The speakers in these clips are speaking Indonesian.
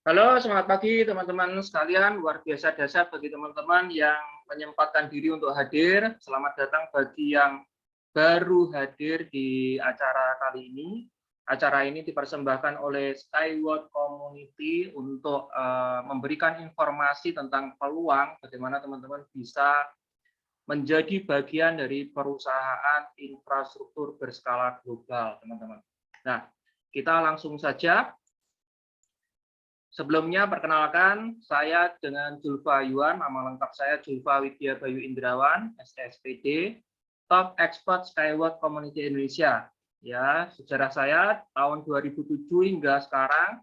Halo, selamat pagi teman-teman sekalian. Luar biasa dahsyat bagi teman-teman yang menyempatkan diri untuk hadir. Selamat datang bagi yang baru hadir di acara kali ini. Acara ini dipersembahkan oleh Skyward Community untuk memberikan informasi tentang peluang bagaimana teman-teman bisa menjadi bagian dari perusahaan infrastruktur berskala global, teman-teman. Nah, kita langsung saja. Sebelumnya, perkenalkan, saya dengan Julfa Yuan, nama lengkap saya Julfa Widya Bayu Indrawan, SSPD, Top Expert Skyward Community Indonesia. Ya, sejarah saya tahun 2007 hingga sekarang,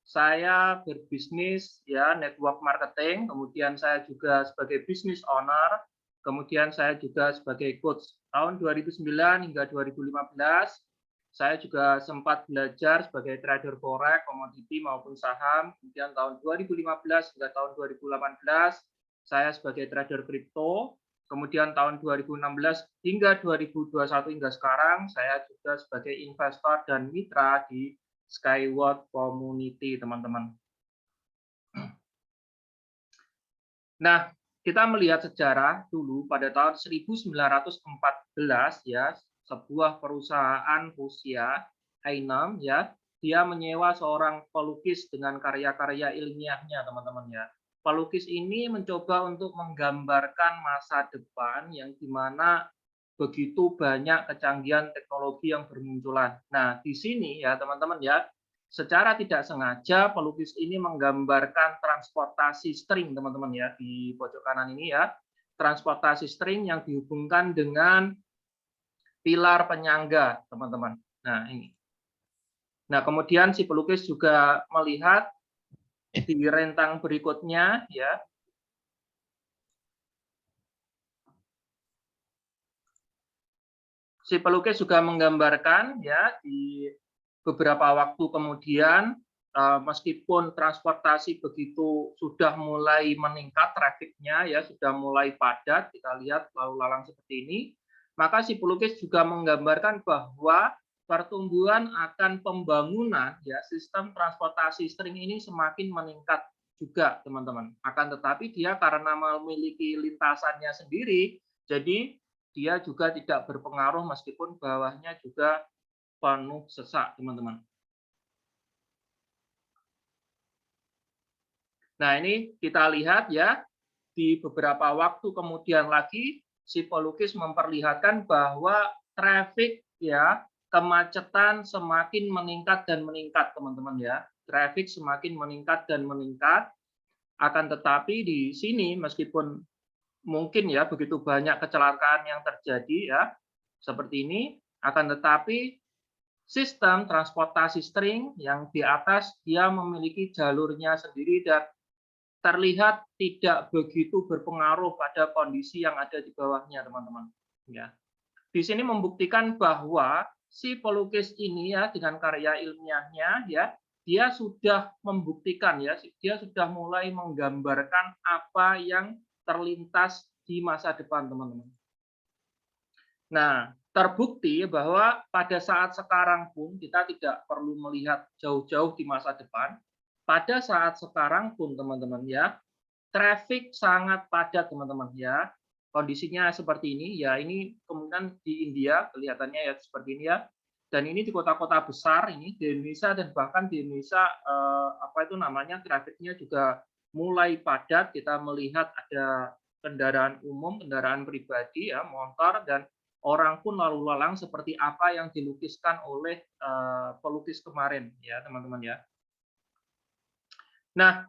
saya berbisnis ya network marketing, kemudian saya juga sebagai business owner, kemudian saya juga sebagai coach. Tahun 2009 hingga 2015, saya juga sempat belajar sebagai trader forex, komoditi maupun saham. Kemudian tahun 2015 hingga tahun 2018, saya sebagai trader kripto. Kemudian tahun 2016 hingga 2021 hingga sekarang, saya juga sebagai investor dan mitra di Skyward Community, teman-teman. Nah, kita melihat sejarah dulu pada tahun 1914 ya, sebuah perusahaan Rusia, Hainem ya, dia menyewa seorang pelukis dengan karya-karya ilmiahnya, teman-teman ya. Pelukis ini mencoba untuk menggambarkan masa depan yang dimana begitu banyak kecanggihan teknologi yang bermunculan. Nah, di sini ya teman-teman ya, secara tidak sengaja pelukis ini menggambarkan transportasi string, teman-teman ya, di pojok kanan ini ya. Transportasi string yang dihubungkan dengan pilar penyangga, teman-teman. Nah, ini. Nah, kemudian si pelukis juga melihat di rentang berikutnya ya. Si pelukis juga menggambarkan ya di beberapa waktu kemudian meskipun transportasi begitu sudah mulai meningkat trafiknya ya, sudah mulai padat, kita lihat lalu lalang seperti ini, maka si pelukis juga menggambarkan bahwa pertumbuhan akan pembangunan ya sistem transportasi string ini semakin meningkat juga, teman-teman. Akan tetapi dia karena memiliki lintasannya sendiri, jadi dia juga tidak berpengaruh meskipun bawahnya juga penuh sesak, teman-teman. Nah, ini kita lihat ya, di beberapa waktu kemudian lagi, si pelukis memperlihatkan bahwa traffic ya, kemacetan semakin meningkat dan meningkat, teman-teman ya. Traffic semakin meningkat dan meningkat, akan tetapi di sini meskipun mungkin ya begitu banyak kecelakaan yang terjadi ya, seperti ini, akan tetapi sistem transportasi string yang di atas dia memiliki jalurnya sendiri dan terlihat tidak begitu berpengaruh pada kondisi yang ada di bawahnya, teman-teman. Ya. Di sini membuktikan bahwa si pelukis ini ya dengan karya ilmiahnya ya, dia sudah membuktikan ya, dia sudah mulai menggambarkan apa yang terlintas di masa depan, teman-teman. Nah, terbukti bahwa pada saat sekarang pun kita tidak perlu melihat jauh-jauh di masa depan. Pada saat sekarang pun teman-teman ya, traffic sangat padat teman-teman ya. Kondisinya seperti ini ya, ini kemudian di India kelihatannya ya seperti ini ya. Dan ini di kota-kota besar ini di Indonesia dan bahkan di Indonesia apa itu namanya trafficnya juga mulai padat. Kita melihat ada kendaraan umum, kendaraan pribadi ya, motor dan orang pun lalu lalang seperti apa yang dilukiskan oleh pelukis kemarin ya teman-teman ya. Nah,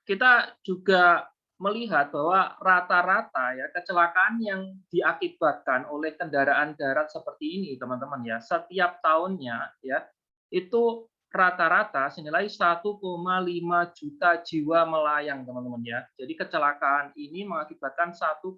kita juga melihat bahwa rata-rata ya kecelakaan yang diakibatkan oleh kendaraan darat seperti ini teman-teman ya, setiap tahunnya ya itu rata-rata senilai 1,5 juta jiwa melayang teman-teman ya. Jadi kecelakaan ini mengakibatkan 1,5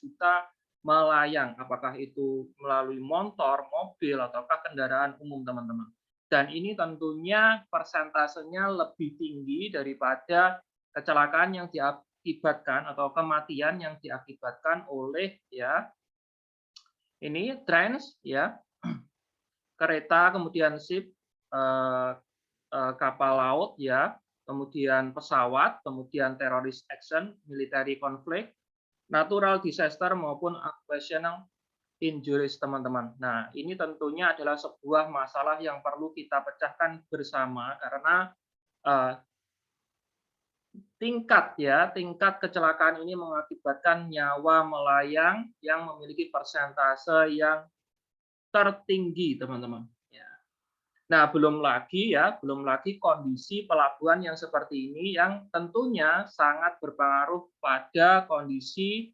juta melayang, apakah itu melalui motor, mobil, ataukah kendaraan umum teman-teman. Dan ini tentunya persentasenya lebih tinggi daripada kecelakaan yang diakibatkan atau kematian yang diakibatkan oleh ya ini trans ya kereta kemudian ship kapal laut ya kemudian pesawat, kemudian terrorist action, military conflict, natural disaster maupun occupational injuries, teman-teman. Nah, ini tentunya adalah sebuah masalah yang perlu kita pecahkan bersama karena eh, tingkat kecelakaan ini mengakibatkan nyawa melayang yang memiliki persentase yang tertinggi, teman-teman. Ya. Nah, belum lagi kondisi pelabuhan yang seperti ini yang tentunya sangat berpengaruh pada kondisi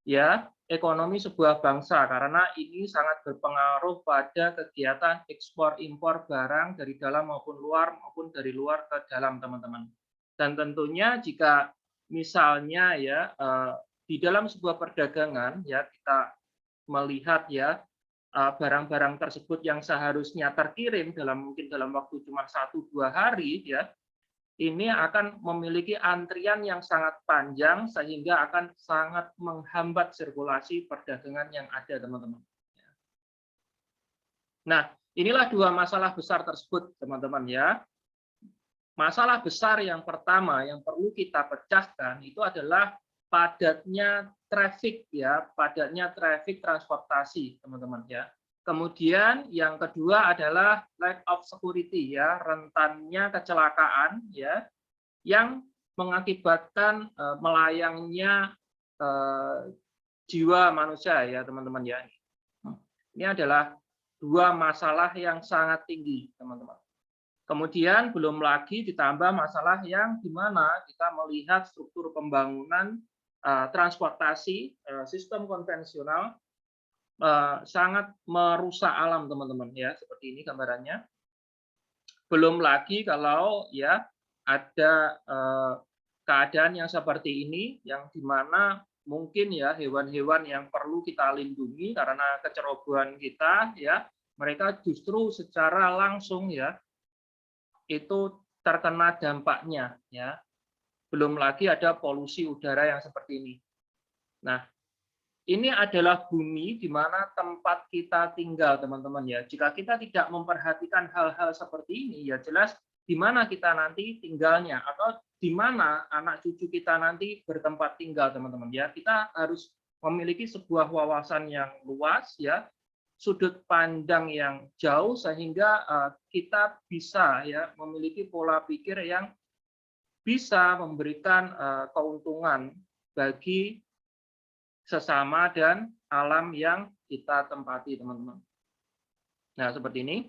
ya ekonomi sebuah bangsa karena ini sangat berpengaruh pada kegiatan ekspor impor barang dari dalam maupun dari luar ke dalam, teman-teman. Dan tentunya jika misalnya ya di dalam sebuah perdagangan ya kita melihat ya barang-barang tersebut yang seharusnya terkirim mungkin dalam waktu cuma 1-2 hari ya, ini akan memiliki antrian yang sangat panjang sehingga akan sangat menghambat sirkulasi perdagangan yang ada, teman-teman. Nah, inilah dua masalah besar tersebut, teman-teman ya. Masalah besar yang pertama yang perlu kita pecahkan itu adalah padatnya traffic ya, padatnya traffic transportasi, teman-teman ya. Kemudian yang kedua adalah lack of security ya, rentannya kecelakaan ya yang mengakibatkan melayangnya jiwa manusia ya, teman-teman ya. Ini adalah dua masalah yang sangat tinggi, teman-teman. Kemudian belum lagi ditambah masalah yang di mana kita melihat struktur pembangunan transportasi sistem konvensional sangat merusak alam, teman-teman ya, seperti ini gambarannya. Belum lagi kalau ya ada keadaan yang seperti ini yang di mana mungkin ya hewan-hewan yang perlu kita lindungi karena kecerobohan kita ya, mereka justru secara langsung ya itu terkena dampaknya ya. Belum lagi ada polusi udara yang seperti ini. Nah, ini adalah bumi di mana tempat kita tinggal, teman-teman ya. Jika kita tidak memperhatikan hal-hal seperti ini, ya jelas di mana kita nanti tinggalnya atau di mana anak cucu kita nanti bertempat tinggal, teman-teman ya. Kita harus memiliki sebuah wawasan yang luas ya, sudut pandang yang jauh sehingga kita bisa ya memiliki pola pikir yang bisa memberikan keuntungan bagi sesama dan alam yang kita tempati, teman-teman. Nah, seperti ini.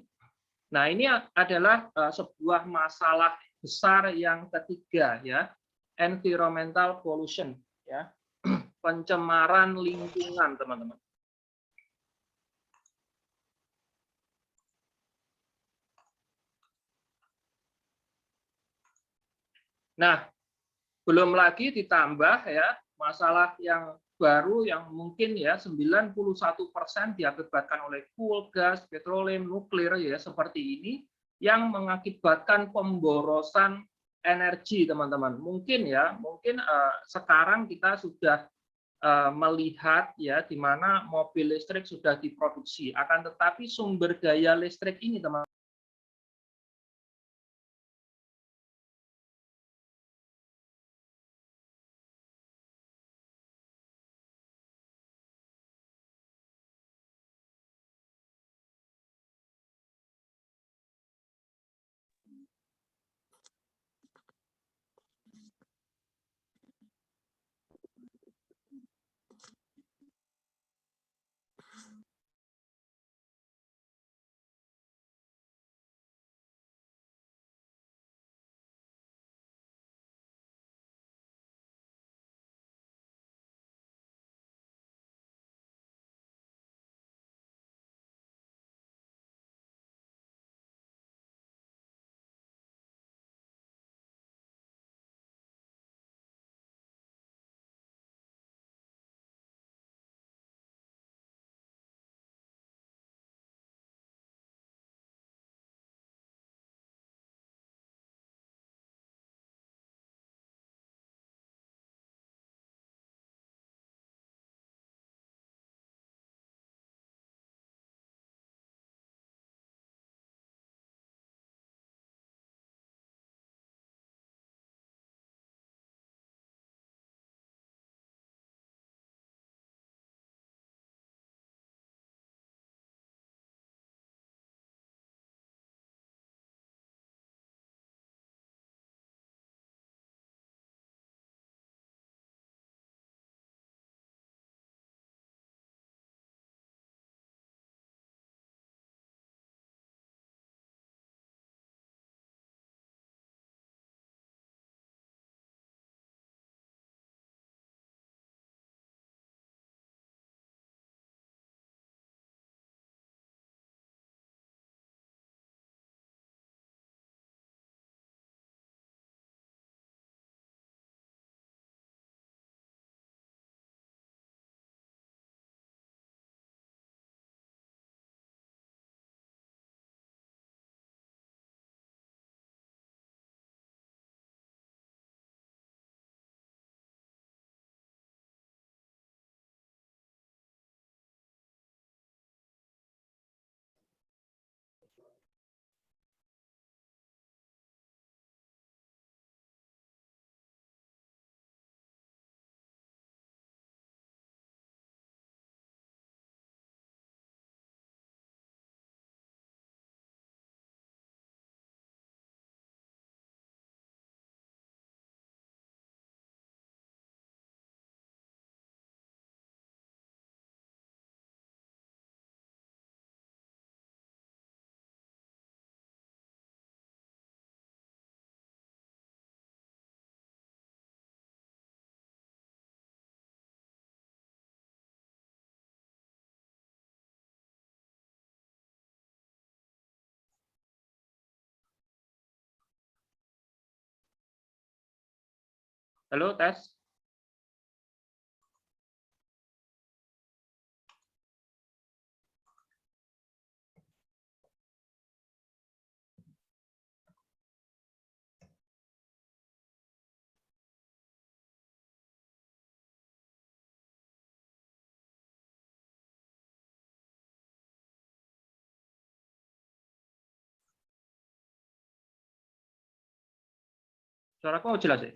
Nah, ini adalah sebuah masalah besar yang ketiga ya, environmental pollution ya, pencemaran lingkungan, teman-teman. Nah, belum lagi ditambah ya masalah yang baru yang mungkin ya 91% diakibatkan oleh coal, gas, petroleum, nuklir ya seperti ini yang mengakibatkan pemborosan energi, teman-teman. Mungkin sekarang kita sudah melihat ya di mana mobil listrik sudah diproduksi, akan tetapi sumber daya listrik ini, teman-teman, Halo, tes. Suaraku jelas ya?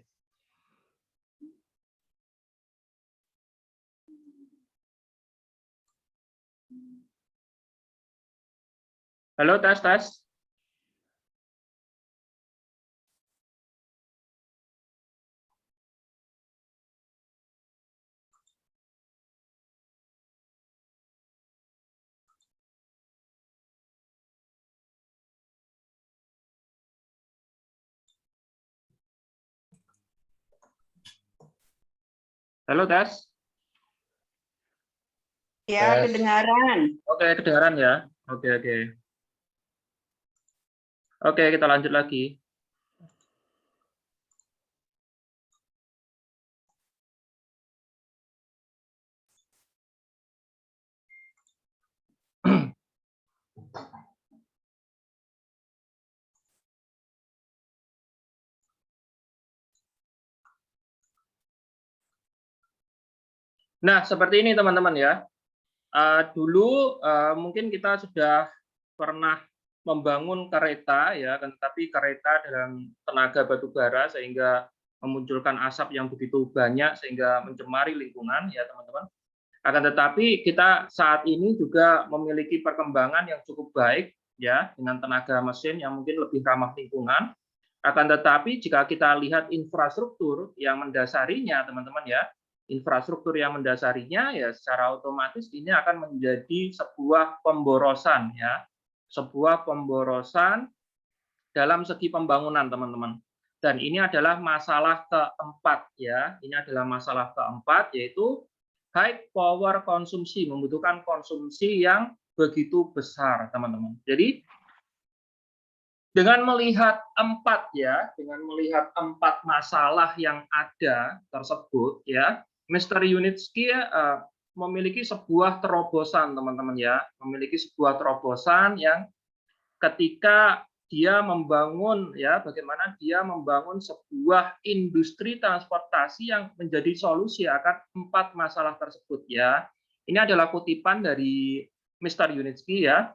Halo, tes, tes. Halo, tes. Ya, Tes. kedengaran. Oke, kedengaran ya. Oke, oke. Oke, kita lanjut lagi. Nah, seperti ini teman-teman ya. Dulu mungkin kita sudah pernah membangun kereta ya, tetapi kereta dengan tenaga batu bara sehingga memunculkan asap yang begitu banyak sehingga mencemari lingkungan ya teman-teman. Akan tetapi kita saat ini juga memiliki perkembangan yang cukup baik ya dengan tenaga mesin yang mungkin lebih ramah lingkungan. Akan tetapi jika kita lihat infrastruktur yang mendasarinya teman-teman ya, infrastruktur yang mendasarinya ya secara otomatis ini akan menjadi sebuah pemborosan ya, sebuah pemborosan dalam segi pembangunan teman-teman. Dan ini adalah masalah keempat ya, ini adalah masalah keempat yaitu high power konsumsi, membutuhkan konsumsi yang begitu besar teman-teman. Jadi dengan melihat dengan melihat empat masalah yang ada tersebut ya, Mr. Yunitsky memiliki sebuah terobosan teman-teman ya, memiliki sebuah terobosan yang ketika dia membangun ya, bagaimana dia membangun sebuah industri transportasi yang menjadi solusi akan empat masalah tersebut ya. Ini adalah kutipan dari Mr. Yunitsky ya.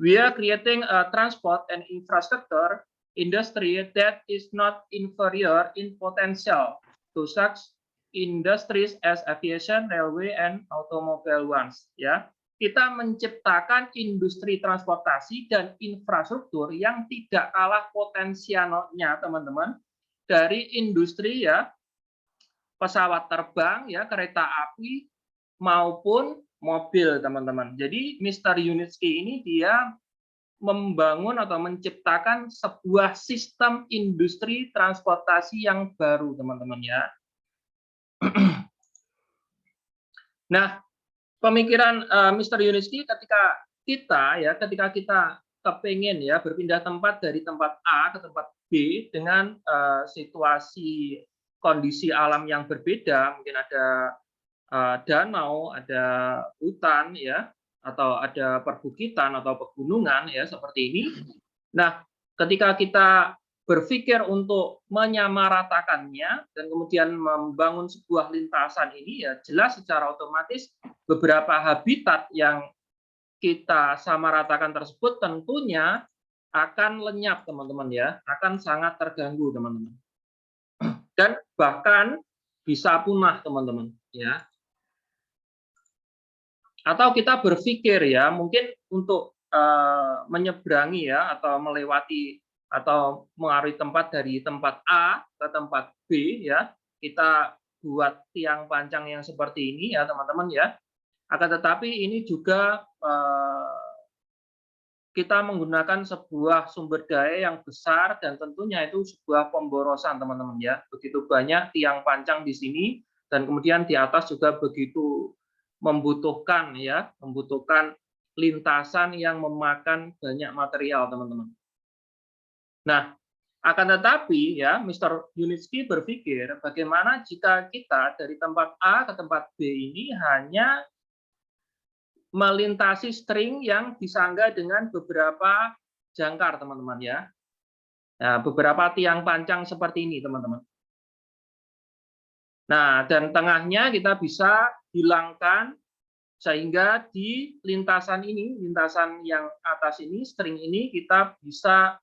We are creating a transport and infrastructure industry that is not inferior in potential to such industries as aviation, railway, and automobile ones. Ya, kita menciptakan industri transportasi dan infrastruktur yang tidak kalah potensialnya, teman-teman, dari industri ya pesawat terbang, ya kereta api maupun mobil, teman-teman. Jadi Mr. Yunitsky ini dia membangun atau menciptakan sebuah sistem industri transportasi yang baru, teman-teman ya. Nah, pemikiran Mr. Yunitsky ketika kita kepingin ya berpindah tempat dari tempat A ke tempat B dengan situasi kondisi alam yang berbeda, mungkin ada danau, ada hutan ya, atau ada perbukitan atau pegunungan ya seperti ini. Nah, ketika kita berpikir untuk menyamaratakannya dan kemudian membangun sebuah lintasan ini ya jelas secara otomatis beberapa habitat yang kita samaratakan tersebut tentunya akan lenyap teman-teman ya, akan sangat terganggu teman-teman. Dan bahkan bisa punah teman-teman ya. Atau kita berpikir ya mungkin untuk menyeberangi ya atau melewati atau mengarungi tempat dari tempat A ke tempat B ya, kita buat tiang pancang yang seperti ini ya teman-teman ya. Akan tetapi ini juga kita menggunakan sebuah sumber daya yang besar dan tentunya itu sebuah pemborosan teman-teman ya. Begitu banyak tiang pancang di sini dan kemudian di atas juga begitu membutuhkan ya, membutuhkan lintasan yang memakan banyak material teman-teman. Nah, Akan tetapi ya, Mr. Yunitsky berpikir bagaimana jika kita dari tempat A ke tempat B ini hanya melintasi string yang disangga dengan beberapa jangkar, teman-teman ya. Nah, beberapa tiang pancang seperti ini, teman-teman. Nah, dan tengahnya kita bisa hilangkan sehingga di lintasan ini, lintasan yang atas ini, string ini kita bisa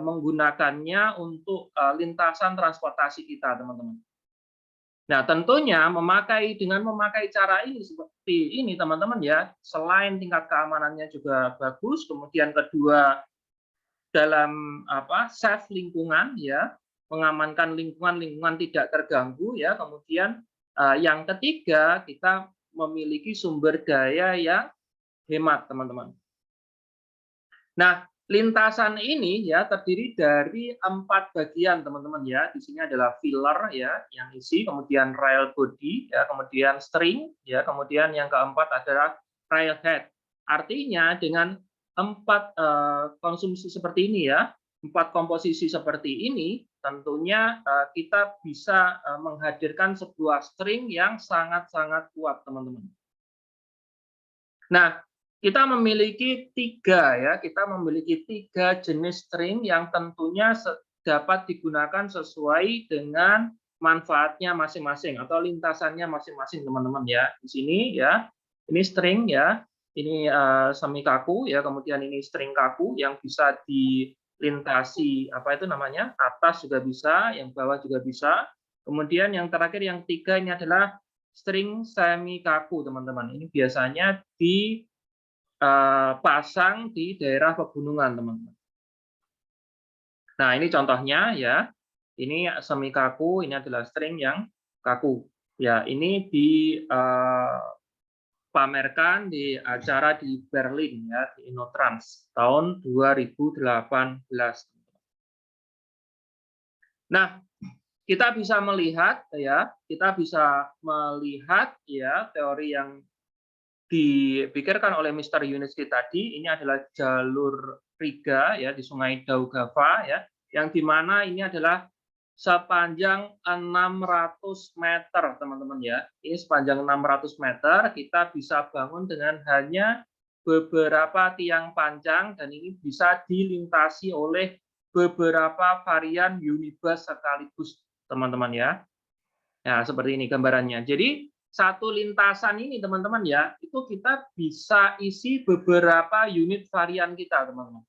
menggunakannya untuk lintasan transportasi kita, teman-teman. Nah, tentunya dengan memakai cara ini seperti ini, teman-teman ya, selain tingkat keamanannya juga bagus, kemudian kedua dalam safe lingkungan ya, mengamankan lingkungan tidak terganggu ya, kemudian yang ketiga kita memiliki sumber daya yang hemat, teman-teman. Nah, lintasan ini ya terdiri dari 4 bagian, teman-teman ya. Di sini adalah filler ya yang isi, kemudian rail body ya, kemudian string ya, kemudian yang keempat adalah rail head. Artinya dengan 4 konsumsi seperti ini ya, 4 komposisi seperti ini, tentunya kita bisa menghadirkan sebuah string yang sangat-sangat kuat, teman-teman. Nah, kita memiliki 3 jenis string yang tentunya dapat digunakan sesuai dengan manfaatnya masing-masing atau lintasannya masing-masing, teman-teman ya. Di sini ya, ini string ya, ini semi kaku ya, kemudian ini string kaku yang bisa dilintasi atas juga bisa, yang bawah juga bisa. Kemudian yang terakhir yang 3 ini adalah string semi kaku, teman-teman. Ini biasanya dipasang di daerah pegunungan, teman-teman. Nah, ini contohnya ya. Ini semi kaku, ini adalah string yang kaku. Ya, ini dipamerkan di acara di Berlin ya, di Innotrans tahun 2018. Nah, kita bisa melihat ya, teori yang dipikirkan oleh Mr. Yunitsky tadi. Ini adalah jalur Riga ya di Sungai Daugava ya, yang dimana ini adalah sepanjang 600 meter, teman-teman ya. Ini sepanjang 600 meter kita bisa bangun dengan hanya beberapa tiang panjang, dan ini bisa dilintasi oleh beberapa varian unibus sekaligus, teman-teman ya. Nah, seperti ini gambarannya. Jadi satu lintasan ini, teman-teman ya, itu kita bisa isi beberapa unit varian kita, teman-teman.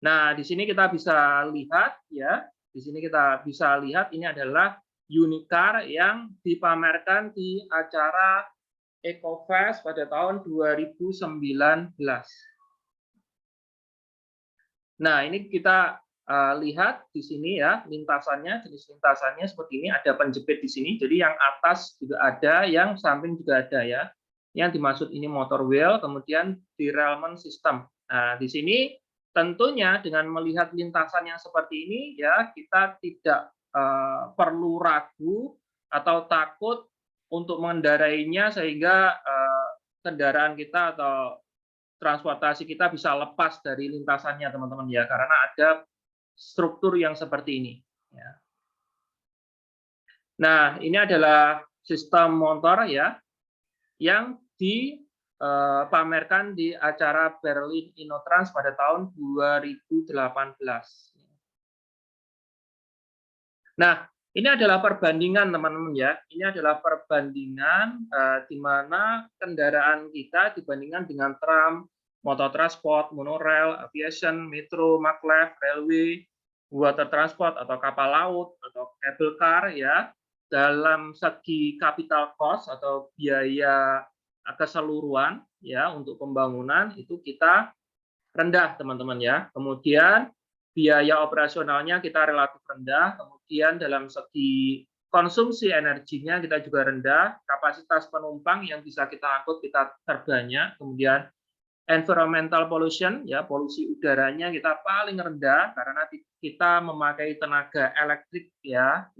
Nah, di sini kita bisa lihat ya, ini adalah Unicar yang dipamerkan di acara EcoFest pada tahun 2019. Nah, ini kita lihat di sini ya, jenis lintasannya seperti ini, ada penjepit di sini. Jadi yang atas juga ada, yang samping juga ada ya. Yang dimaksud ini motor wheel, kemudian derailment system. Nah, di sini tentunya dengan melihat lintasan yang seperti ini ya, kita tidak perlu ragu atau takut untuk mengendarainya, sehingga kendaraan kita atau transportasi kita bisa lepas dari lintasannya, teman-teman ya, karena ada struktur yang seperti ini ya. Nah, ini adalah sistem motor ya yang dipamerkan di acara Berlin Innotrans pada tahun 2018. Nah, ini adalah perbandingan, teman-teman ya. Ini adalah perbandingan di mana kendaraan kita dibandingkan dengan tram, motor transport, monorail, aviation, metro, maglev, railway, water transport atau kapal laut atau cable car ya. Dalam segi capital cost atau biaya keseluruhan ya untuk pembangunan itu kita rendah, teman-teman ya. Kemudian biaya operasionalnya kita relatif rendah, kemudian dalam segi konsumsi energinya kita juga rendah, kapasitas penumpang yang bisa kita angkut kita terbanyak, kemudian environmental pollution ya, polusi udaranya kita paling rendah karena kita memakai tenaga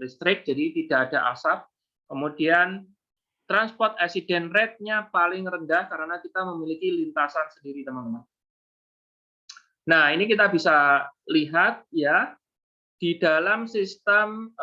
listrik, jadi tidak ada asap. Kemudian transport accident rate-nya paling rendah karena kita memiliki lintasan sendiri, teman-teman. Nah, ini kita bisa lihat ya di dalam sistem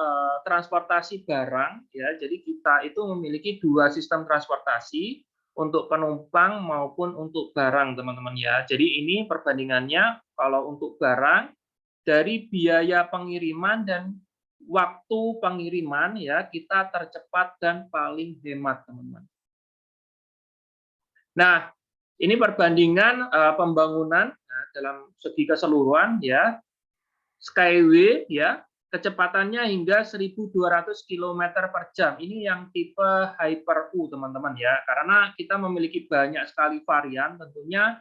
transportasi barang ya. Jadi kita itu memiliki dua sistem transportasi untuk penumpang maupun untuk barang, teman-teman ya. Jadi ini perbandingannya kalau untuk barang dari biaya pengiriman dan waktu pengiriman ya, kita tercepat dan paling hemat, teman-teman. Nah, ini perbandingan pembangunan dalam segi keseluruhan ya. Skyway ya, kecepatannya hingga 1.200 km per jam. Ini yang tipe Hyper U, teman-teman ya. Karena kita memiliki banyak sekali varian, tentunya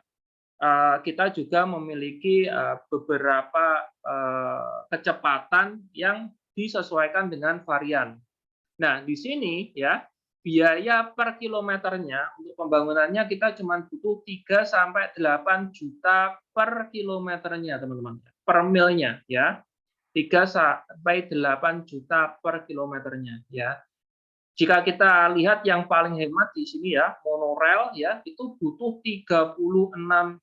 kita juga memiliki beberapa kecepatan yang disesuaikan dengan varian. Nah, di sini ya, biaya per kilometernya untuk pembangunannya kita cuma butuh 3 sampai 8 juta per kilometernya, teman-teman. Per milnya ya. 3 sampai 8 juta per kilometernya ya. Jika kita lihat yang paling hemat di sini ya, monorail ya, itu butuh 36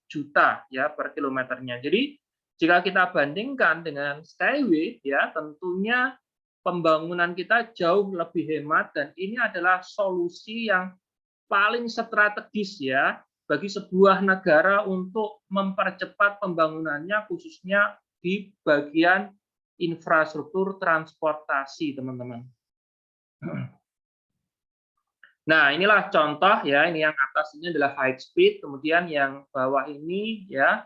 juta ya per kilometernya. Jadi jika kita bandingkan dengan Skyway ya, tentunya pembangunan kita jauh lebih hemat dan ini adalah solusi yang paling strategis ya bagi sebuah negara untuk mempercepat pembangunannya khususnya di bagian infrastruktur transportasi, teman-teman. Nah, inilah contoh ya, ini yang atas ini adalah high speed, kemudian yang bawah ini ya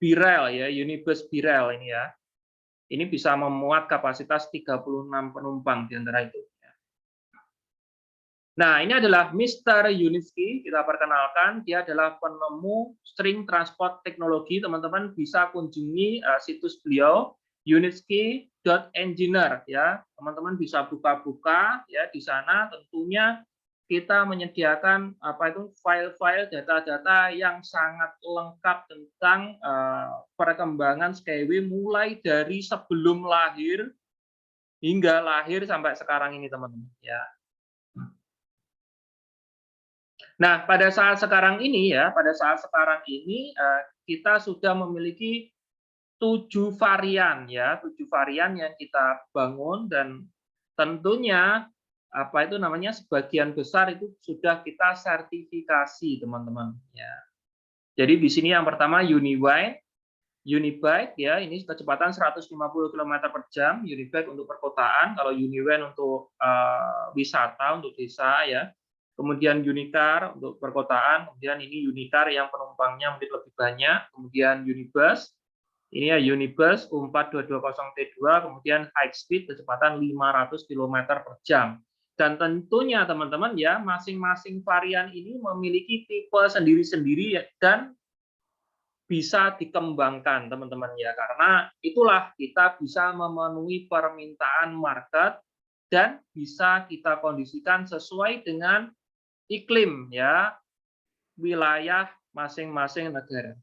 B-Rail ya, Unibus B-Rail ini ya. Ini bisa memuat kapasitas 36 penumpang di antara itu. Nah, ini adalah Mr. Yunitsky, kita perkenalkan, dia adalah penemu string transport teknologi, teman-teman bisa kunjungi situs beliau, yunitsky.engineer ya, teman-teman bisa buka-buka ya di sana. Tentunya kita menyediakan apa itu file-file data-data yang sangat lengkap tentang perkembangan Skyway mulai dari sebelum lahir hingga lahir sampai sekarang ini, teman-teman ya. Nah, pada saat sekarang ini ya, kita sudah memiliki 7 varian ya, 7 varian yang kita bangun dan tentunya apa itu namanya sebagian besar itu sudah kita sertifikasi, teman-teman ya. Jadi di sini yang pertama Unibike ya, ini kecepatan 150 km per jam, Unibike untuk perkotaan, kalau Univan untuk wisata, untuk desa ya. Kemudian Unicar untuk perkotaan, kemudian ini Unicar yang penumpangnya mungkin lebih banyak, kemudian Unibus, ini ya Unibus U4220T2, kemudian high speed kecepatan 500 km per jam. Dan tentunya teman-teman ya, masing-masing varian ini memiliki tipe sendiri-sendiri dan bisa dikembangkan teman-teman ya, karena itulah kita bisa memenuhi permintaan market dan bisa kita kondisikan sesuai dengan iklim ya, wilayah masing-masing negara.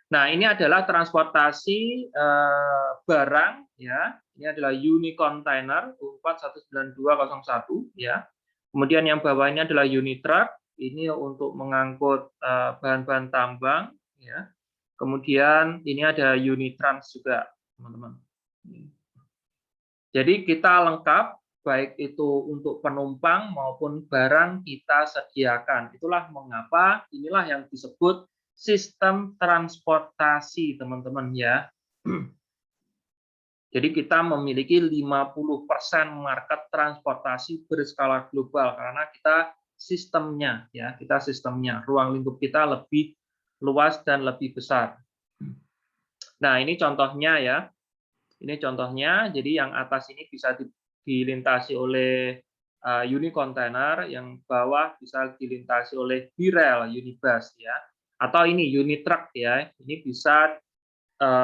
Nah, ini adalah transportasi barang ya. Ini adalah Unicontainer U419201 ya. Kemudian yang bawah ini adalah Unitruck, ini untuk mengangkut bahan-bahan tambang ya. Kemudian ini ada Unitrans juga, teman-teman. Jadi kita lengkap baik itu untuk penumpang maupun barang kita sediakan. Itulah mengapa inilah yang disebut sistem transportasi, teman-teman ya. Jadi kita memiliki 50% market transportasi berskala global karena kita sistemnya ya, ruang lingkup kita lebih luas dan lebih besar. Nah, ini contohnya ya. Ini contohnya, jadi yang atas ini bisa dilintasi oleh Unicontainer, yang bawah bisa dilintasi oleh B-Rail, Unibus ya. Atau ini Unitruck ya, ini bisa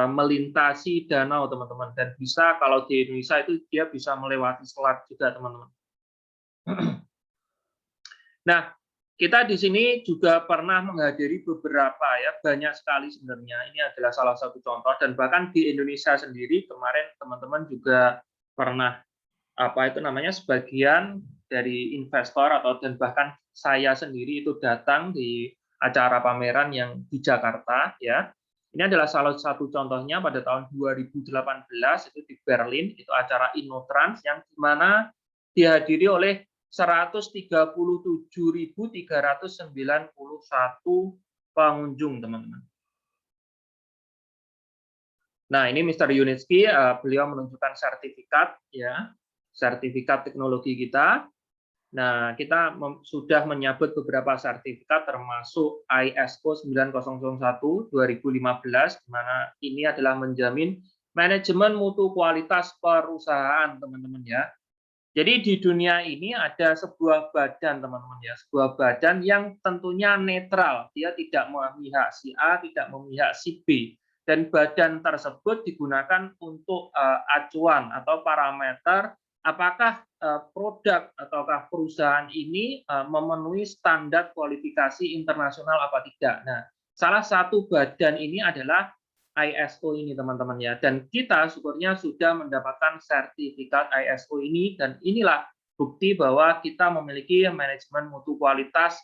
melintasi danau, teman-teman, dan bisa kalau di Indonesia itu dia bisa melewati selat juga, teman-teman. Nah, kita di sini juga pernah menghadiri beberapa ya, banyak sekali sebenarnya. Ini adalah salah satu contoh dan bahkan di Indonesia sendiri kemarin teman-teman juga pernah apa itu namanya sebagian dari investor atau dan bahkan saya sendiri itu datang di acara pameran yang di Jakarta ya. Ini adalah salah satu contohnya pada tahun 2018 itu di Berlin, itu acara Innotrans yang dimana dihadiri oleh 137.391 pengunjung, teman-teman. Nah, ini Mr. Yunitski, beliau menunjukkan sertifikat ya, sertifikat teknologi kita. Nah, kita sudah menyabet beberapa sertifikat termasuk ISO 9001 2015, di mana ini adalah menjamin manajemen mutu kualitas perusahaan, teman-teman ya. Jadi di dunia ini ada sebuah badan, teman-teman ya, sebuah badan yang tentunya netral. Dia tidak memihak si A, tidak memihak si B. Dan badan tersebut digunakan untuk acuan atau parameter apakah produk ataukah perusahaan ini memenuhi standar kualifikasi internasional apa tidak. Nah, salah satu badan ini adalah ISO ini, teman-teman ya. Dan kita syukurnya sudah mendapatkan sertifikat ISO ini, dan inilah bukti bahwa kita memiliki manajemen mutu kualitas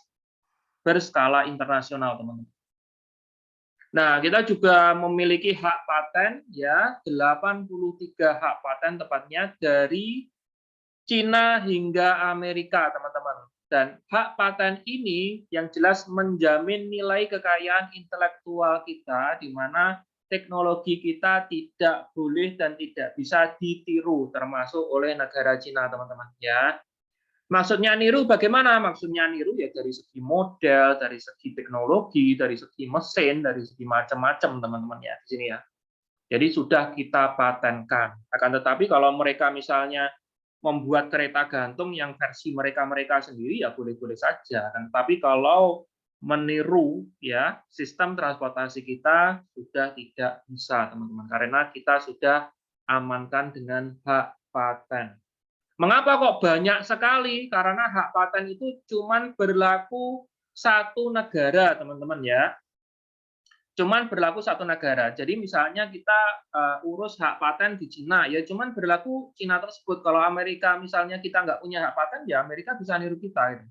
berskala internasional, teman-teman. Nah, kita juga memiliki hak paten ya, 83 hak paten tepatnya dari Cina hingga Amerika, teman-teman. Dan hak paten ini yang jelas menjamin nilai kekayaan intelektual kita, di mana teknologi kita tidak boleh dan tidak bisa ditiru, termasuk oleh negara Cina, teman-teman ya. Maksudnya niru bagaimana? Maksudnya niru ya dari segi model, dari segi teknologi, dari segi mesin, dari segi macam-macam, teman-teman ya di sini ya. Jadi sudah kita patenkan. Akan tetapi kalau mereka misalnya membuat kereta gantung yang versi mereka sendiri ya boleh-boleh saja. Tapi kalau meniru ya sistem transportasi kita sudah tidak bisa, teman-teman, karena kita sudah amankan dengan hak paten. Mengapa kok banyak sekali? Karena hak paten itu cuma berlaku satu negara, teman-teman ya. Cuman berlaku satu negara. Jadi misalnya kita urus hak paten di Cina, ya cuman berlaku Cina tersebut. Kalau Amerika misalnya kita nggak punya hak paten, ya Amerika bisa niru kita. Gitu.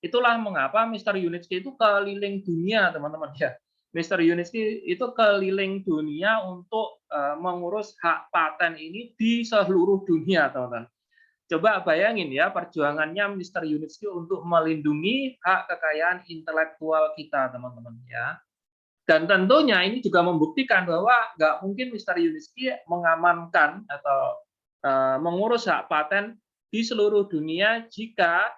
Itulah mengapa Mr. Yunitski itu keliling dunia, teman-teman ya. Mr. Yunitski itu keliling dunia untuk mengurus hak paten ini di seluruh dunia, teman-teman. Coba bayangin ya perjuangannya Mr. Yunitski untuk melindungi hak kekayaan intelektual kita, teman-teman ya. Dan tentunya ini juga membuktikan bahwa nggak mungkin Mr. Yunitski mengamankan atau mengurus hak paten di seluruh dunia jika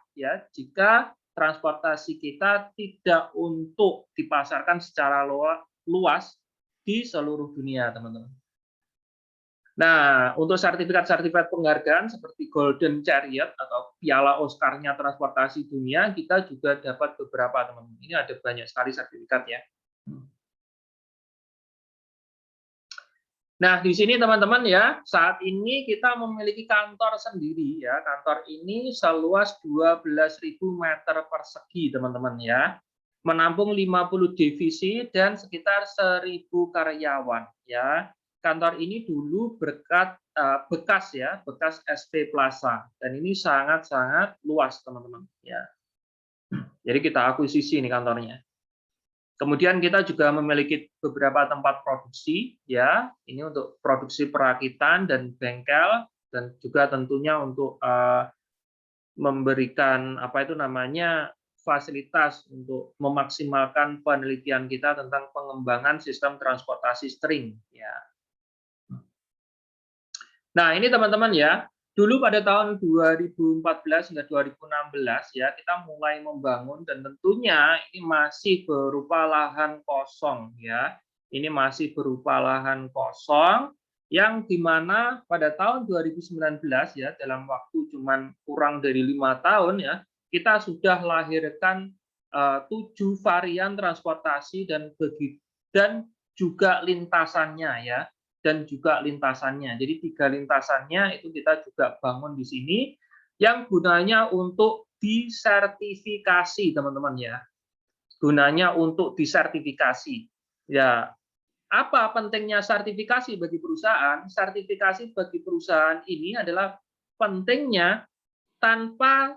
transportasi kita tidak untuk dipasarkan secara luas di seluruh dunia, teman-teman. Nah, untuk sertifikat-sertifikat penghargaan seperti Golden Chariot atau Piala Oscar-nya transportasi dunia, kita juga dapat beberapa, teman-teman. Ini ada banyak sekali sertifikat ya. Nah, di sini teman-teman ya, saat ini kita memiliki kantor sendiri ya. Kantor ini seluas 12.000 meter persegi, teman-teman ya. Menampung 50 divisi dan sekitar 1.000 karyawan ya. Kantor ini dulu bekas SP Plaza, dan ini sangat-sangat luas, teman-teman ya. Jadi kita akuisisi ini kantornya. Kemudian kita juga memiliki beberapa tempat produksi ya. Ini untuk produksi perakitan dan bengkel, dan juga tentunya untuk memberikan fasilitas untuk memaksimalkan penelitian kita tentang pengembangan sistem transportasi string ya. Nah, ini teman-teman ya, dulu pada tahun 2014 hingga 2016 ya, kita mulai membangun, dan tentunya ini masih berupa lahan kosong ya. Ini masih berupa lahan kosong yang dimana pada tahun 2019 ya, dalam waktu cuman kurang dari 5 tahun ya, kita sudah lahirkan 7 varian transportasi dan juga lintasannya ya. Dan juga lintasannya. Jadi 3 lintasannya itu kita juga bangun di sini yang gunanya untuk disertifikasi, teman-teman ya. Gunanya untuk disertifikasi. Ya, apa pentingnya sertifikasi bagi perusahaan? Sertifikasi bagi perusahaan ini adalah pentingnya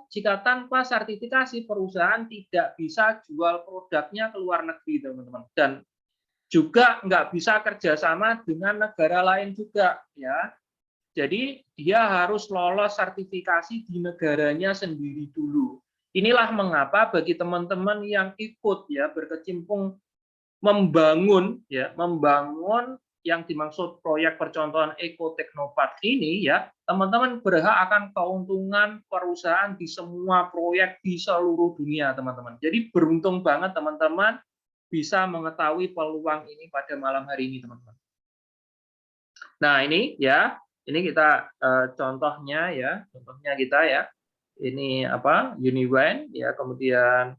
jika tanpa sertifikasi perusahaan tidak bisa jual produknya ke luar negeri, teman-teman, dan juga nggak bisa kerjasama dengan negara lain juga, ya. Jadi dia harus lolos sertifikasi di negaranya sendiri dulu. Inilah mengapa bagi teman-teman yang ikut ya berkecimpung membangun yang dimaksud proyek percontohan Ekoteknopark ini ya, teman-teman berhak akan keuntungan perusahaan di semua proyek di seluruh dunia, teman-teman. Jadi beruntung banget teman-teman bisa mengetahui peluang ini pada malam hari ini, teman-teman. Nah, ini ya, ini kita contohnya kita ya. Ini apa? Uniwan ya, kemudian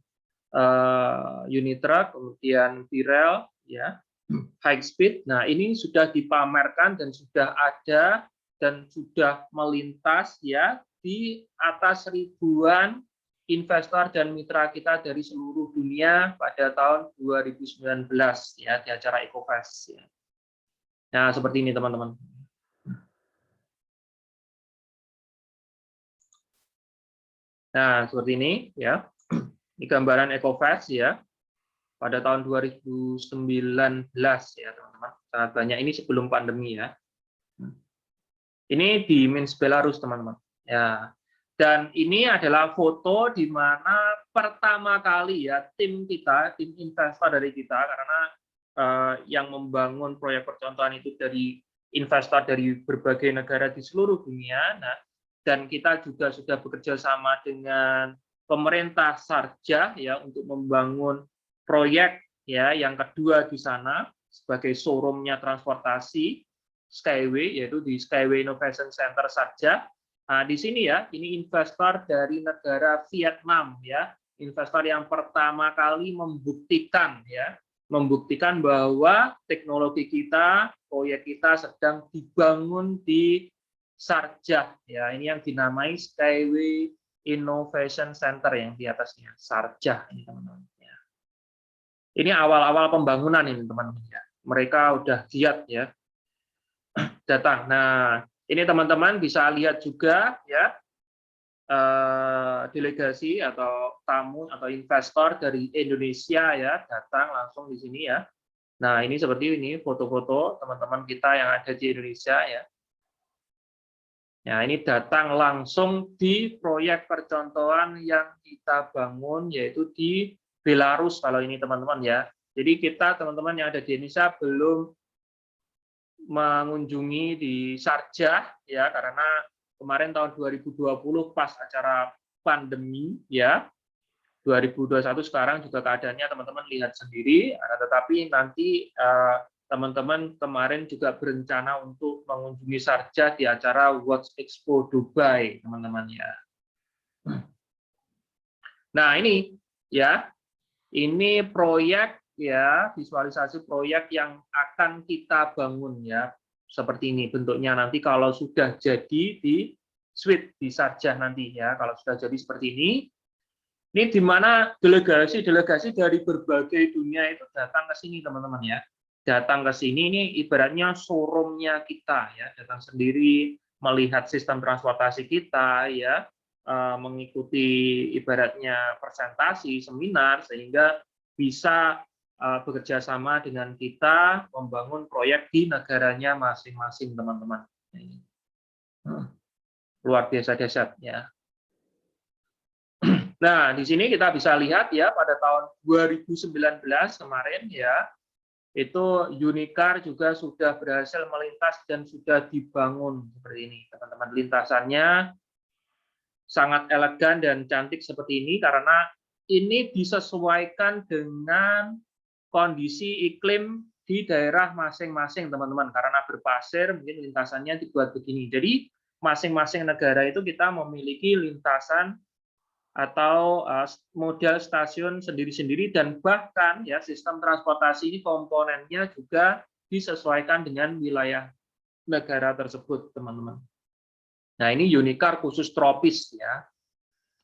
Unitruk, kemudian Pirelli ya. High speed. Nah, ini sudah dipamerkan dan sudah ada dan sudah melintas ya di atas ribuan investor dan mitra kita dari seluruh dunia pada tahun 2019 ya di acara EcoFest ya. Nah, seperti ini teman-teman. Nah, seperti ini ya. Ini gambaran EcoFest ya. Pada tahun 2019 ya teman-teman, sangat banyak. Ini sebelum pandemi ya. Ini di Minsk, Belarus teman-teman. Ya, dan ini adalah foto di mana pertama kali ya tim investor dari kita, karena yang membangun proyek percontohan itu dari investor dari berbagai negara di seluruh dunia. Nah, dan kita juga sudah bekerja sama dengan pemerintah Sharjah ya untuk membangun proyek ya yang kedua di sana sebagai showroom-nya transportasi Skyway, yaitu di Skyway Innovation Center Sharjah. Nah, di sini ya, ini investor dari negara Vietnam ya, investor yang pertama kali membuktikan bahwa teknologi kita, proyek kita sedang dibangun di Sharjah ya. Ini yang dinamai Skyway Innovation Center yang di atasnya, Sharjah ini teman-teman. Ini awal-awal pembangunan ini teman-teman ya. Mereka udah giat ya datang. Nah, ini teman-teman bisa lihat juga ya delegasi atau tamu atau investor dari Indonesia ya datang langsung di sini ya. Nah, ini seperti ini foto-foto teman-teman kita yang ada di Indonesia ya. Nah, ini datang langsung di proyek percontohan yang kita bangun yaitu di Belarus kalau ini teman-teman ya. Jadi kita teman-teman yang ada di Indonesia belum mengunjungi di Sharjah ya karena kemarin tahun 2020 pas acara pandemi ya. 2021 sekarang juga keadaannya teman-teman lihat sendiri, tetapi nanti teman-teman kemarin juga berencana untuk mengunjungi Sharjah di acara Watch Expo Dubai, teman-teman ya. Nah, ini ya. Ini proyek ya, visualisasi proyek yang akan kita bangun ya. Seperti ini bentuknya nanti kalau sudah jadi di suite di Sharjah nanti ya. Kalau sudah jadi seperti ini di mana delegasi-delegasi dari berbagai dunia itu datang ke sini teman-teman ya. Datang ke sini ini ibaratnya showroom-nya kita ya, datang sendiri melihat sistem transportasi kita ya. Mengikuti ibaratnya presentasi, seminar, sehingga bisa bekerja sama dengan kita membangun proyek di negaranya masing-masing, teman-teman. Luar biasa dahsyat ya. Nah, di sini kita bisa lihat ya pada tahun 2019 kemarin ya, itu Unicar juga sudah berhasil melintas dan sudah dibangun seperti ini, teman-teman. Lintasannya sangat elegan dan cantik seperti ini karena ini disesuaikan dengan kondisi iklim di daerah masing-masing teman-teman, karena berpasir mungkin lintasannya dibuat begini. Jadi masing-masing negara itu kita memiliki lintasan atau model stasiun sendiri-sendiri dan bahkan ya sistem transportasi ini komponennya juga disesuaikan dengan wilayah negara tersebut teman-teman. Nah, ini Unicar khusus tropis ya.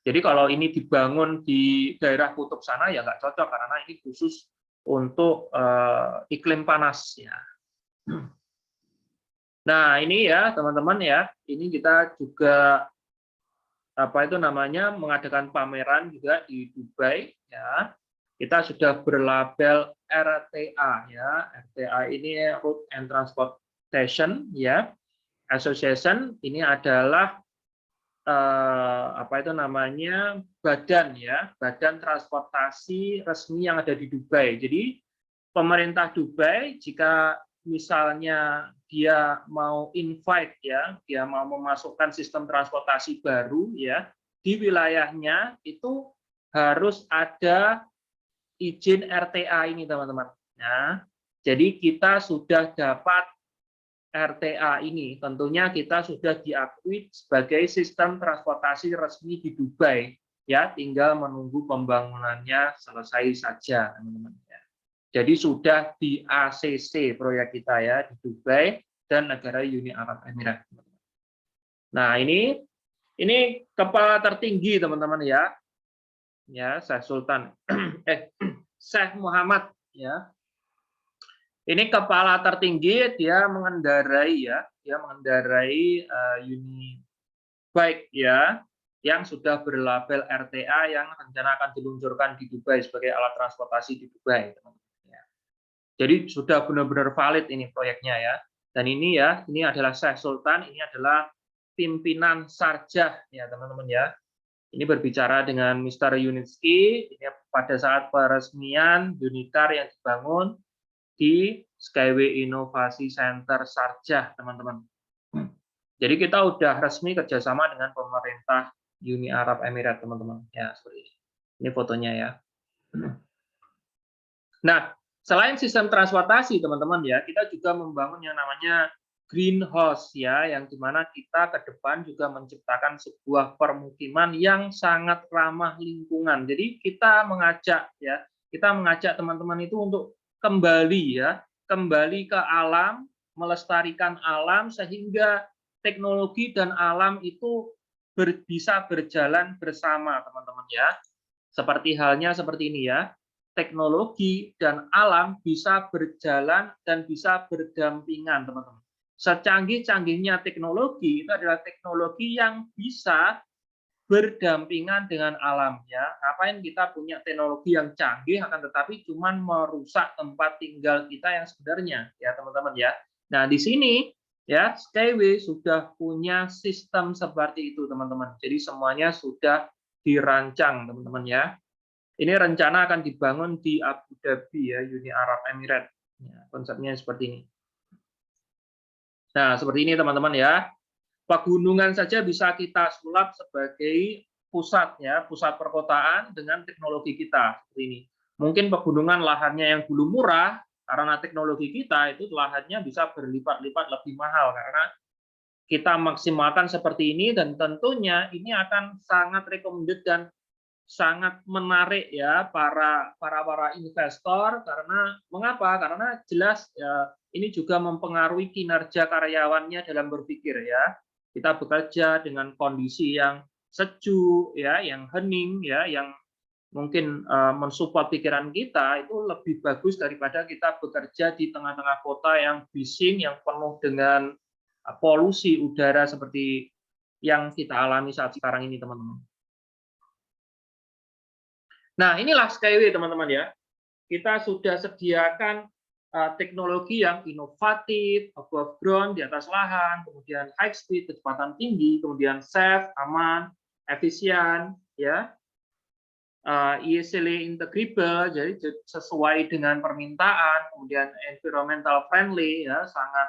Jadi kalau ini dibangun di daerah kutub sana ya nggak cocok karena ini khusus untuk iklim panas ya. Nah, ini ya teman-teman ya, ini kita juga mengadakan pameran juga di Dubai ya. Kita sudah berlabel RTA ya. RTA ini Road and Transportation ya Association. Ini adalah badan ya, badan transportasi resmi yang ada di Dubai. Jadi pemerintah Dubai jika misalnya dia mau invite ya, dia mau memasukkan sistem transportasi baru ya di wilayahnya, itu harus ada izin RTA ini teman-teman. Nah, jadi kita sudah dapat RTA ini, tentunya kita sudah diakui sebagai sistem transportasi resmi di Dubai ya, tinggal menunggu pembangunannya selesai saja teman-teman ya. Jadi sudah di ACC proyek kita ya di Dubai dan negara Uni Arab Emirat. Nah, ini kepala tertinggi teman-teman ya. Ya, Syekh Sultan Syekh Muhammad ya. Ini kepala tertinggi, dia mengendarai Unibike ya, yang sudah berlabel RTA yang rencana akan diluncurkan di Dubai sebagai alat transportasi di Dubai. Jadi sudah benar-benar valid ini proyeknya ya. Dan ini adalah Syekh Sultan, ini adalah pimpinan Sarjah ya teman-teman ya. Ini berbicara dengan Mr. Yunitski ini pada saat peresmian Unitar yang dibangun di Skyway Innovasi Center Sarjah, teman-teman. Jadi kita udah resmi kerjasama dengan pemerintah Uni Arab Emirat, teman-teman. Ya, seperti ini. Ini fotonya ya. Nah, selain sistem transportasi, teman-teman ya, kita juga membangun yang namanya greenhouse ya, yang dimana kita ke depan juga menciptakan sebuah permukiman yang sangat ramah lingkungan. Jadi kita mengajak teman-teman itu untuk kembali ke alam, melestarikan alam sehingga teknologi dan alam itu bisa berjalan bersama teman-teman ya. Seperti ini ya. Teknologi dan alam bisa berjalan dan bisa berdampingan teman-teman. Secanggih-canggihnya teknologi itu adalah teknologi yang bisa berdampingan dengan alam ya. Ngapain kita punya teknologi yang canggih akan tetapi cuman merusak tempat tinggal kita yang sebenarnya ya teman-teman ya. Nah, di sini ya Skyway sudah punya sistem seperti itu teman-teman. Jadi semuanya sudah dirancang teman-teman ya. Ini rencana akan dibangun di Abu Dhabi ya, Uni Arab Emirat. Ya, konsepnya seperti ini. Nah, seperti ini teman-teman ya. Pegunungan saja bisa kita sulap sebagai pusat perkotaan dengan teknologi kita seperti ini. Mungkin pegunungan lahannya yang dulu murah karena teknologi kita itu lahannya bisa berlipat-lipat lebih mahal karena kita maksimalkan seperti ini dan tentunya ini akan sangat recommended dan sangat menarik ya para investor karena mengapa? Karena jelas ya ini juga mempengaruhi kinerja karyawannya dalam berpikir ya. Kita bekerja dengan kondisi yang sejuk ya, yang hening ya, yang mungkin mensupport pikiran kita itu lebih bagus daripada kita bekerja di tengah-tengah kota yang bising, yang penuh dengan polusi udara seperti yang kita alami saat sekarang ini, teman-teman. Nah, inilah Skyway, teman-teman ya. Kita sudah sediakan teknologi yang inovatif, above ground, di atas lahan, kemudian high speed, kecepatan tinggi, kemudian safe, aman, efisien, ya, easily integrable, jadi sesuai dengan permintaan, kemudian environmental friendly, ya, sangat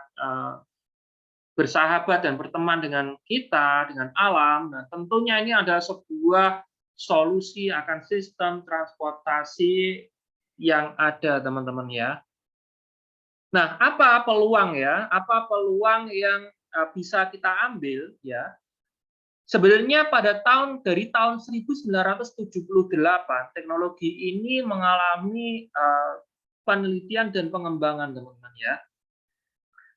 bersahabat dan berteman dengan kita, dengan alam. Nah, tentunya ini ada sebuah solusi akan sistem transportasi yang ada, teman-teman ya. Nah, apa peluang ya? Apa peluang yang bisa kita ambil ya? Sebenarnya dari tahun 1978 teknologi ini mengalami penelitian dan pengembangan, teman-teman ya.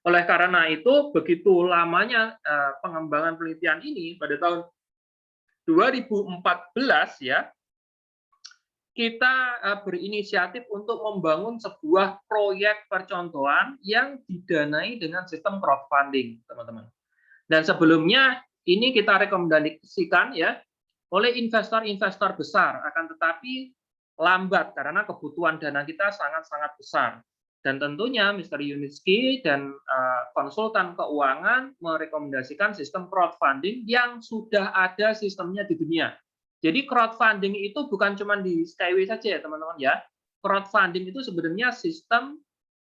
Oleh karena itu begitu lamanya pengembangan penelitian ini pada tahun 2014 ya kita berinisiatif untuk membangun sebuah proyek percontohan yang didanai dengan sistem crowdfunding, teman-teman. Dan sebelumnya ini kita rekomendasikan ya oleh investor-investor besar, akan tetapi lambat karena kebutuhan dana kita sangat-sangat besar. Dan tentunya Mr. Yunitski dan konsultan keuangan merekomendasikan sistem crowdfunding yang sudah ada sistemnya di dunia. Jadi crowdfunding itu bukan cuma di Skyway saja ya teman-teman ya. Crowdfunding itu sebenarnya sistem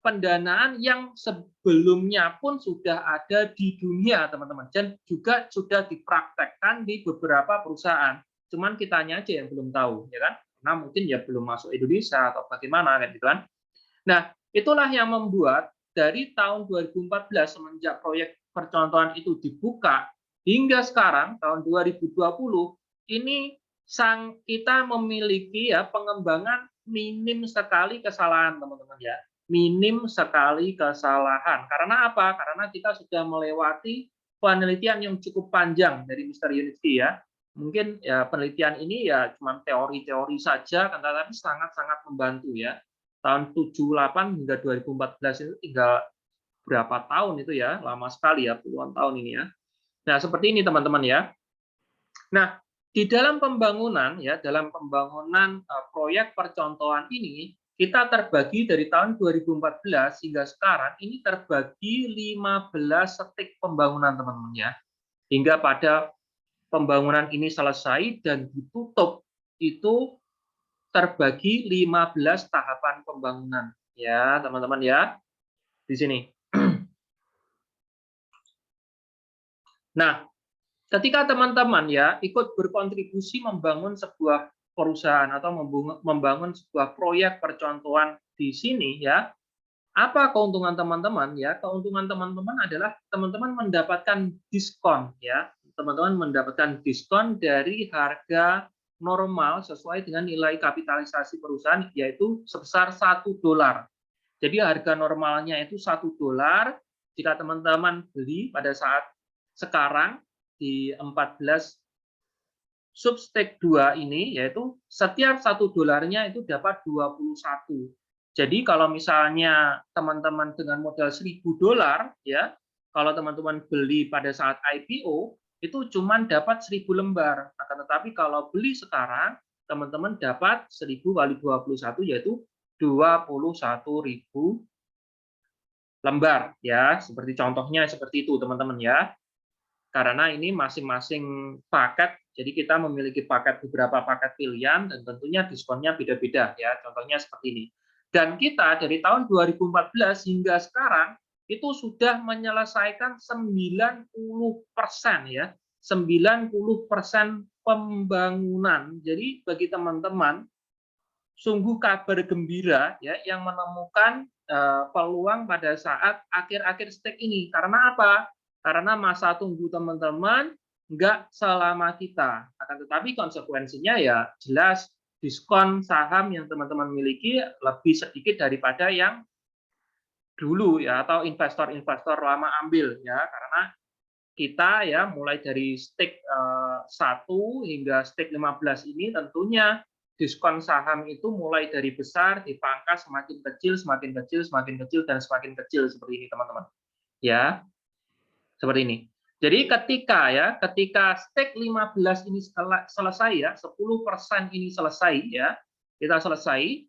pendanaan yang sebelumnya pun sudah ada di dunia teman-teman, dan juga sudah dipraktekkan di beberapa perusahaan. Cuman kitanya aja yang belum tahu, ya kan? Karena mungkin ya belum masuk Indonesia atau bagaimana kan gitu kan. Nah, itulah yang membuat dari tahun 2014 semenjak proyek percontohan itu dibuka hingga sekarang tahun 2020 ini kita memiliki ya pengembangan minim sekali kesalahan teman-teman ya. Minim sekali kesalahan. Karena apa? Karena kita sudah melewati penelitian yang cukup panjang dari Mr. Yunitski ya. Mungkin ya penelitian ini ya cuma teori-teori saja, tetapi sangat-sangat membantu ya. Tahun 78 hingga 2014 itu tinggal berapa tahun itu ya, lama sekali ya, puluhan tahun ini ya. Nah, seperti ini teman-teman ya. Nah, di dalam pembangunan ya, dalam pembangunan proyek percontohan ini, kita terbagi dari tahun 2014 hingga sekarang ini terbagi 15 stik pembangunan teman-teman ya. Hingga pada pembangunan ini selesai dan ditutup itu terbagi 15 tahapan pembangunan ya teman-teman ya di sini. Nah, ketika teman-teman ya ikut berkontribusi membangun sebuah perusahaan atau membangun sebuah proyek percontohan di sini ya, apa keuntungan teman-teman ya? Keuntungan teman-teman adalah teman-teman mendapatkan diskon ya. Teman-teman mendapatkan diskon dari harga normal sesuai dengan nilai kapitalisasi perusahaan yaitu sebesar $1. Jadi harga normalnya itu $1. Jika teman-teman beli pada saat sekarang di 14 substek 2 ini yaitu setiap $1 itu dapat 21. Jadi kalau misalnya teman-teman dengan modal $1.000 ya, kalau teman-teman beli pada saat IPO itu cuma dapat 1.000 lembar. Akan tetapi kalau beli sekarang, teman-teman dapat 1.000 kali 21 yaitu 21.000 lembar ya. Seperti contohnya seperti itu teman-teman ya. Karena ini masing-masing paket, jadi kita memiliki beberapa paket pilihan dan tentunya diskonnya beda-beda ya. Contohnya seperti ini. Dan kita dari tahun 2014 hingga sekarang itu sudah menyelesaikan 90% ya, 90% pembangunan. Jadi bagi teman-teman sungguh kabar gembira ya yang menemukan peluang pada saat akhir-akhir stek ini. Karena apa? Karena masa tunggu teman-teman nggak selama kita. Akan tetapi konsekuensinya ya jelas diskon saham yang teman-teman miliki lebih sedikit daripada yang dulu ya atau investor-investor lama ambil ya, karena kita ya mulai dari stake 1 hingga stake 15 ini tentunya diskon saham itu mulai dari besar dipangkas semakin kecil, semakin kecil, semakin kecil dan semakin kecil seperti ini teman-teman. Ya. Seperti ini. Jadi ketika stake 15 ini selesai ya, 10% ini selesai ya, kita selesai,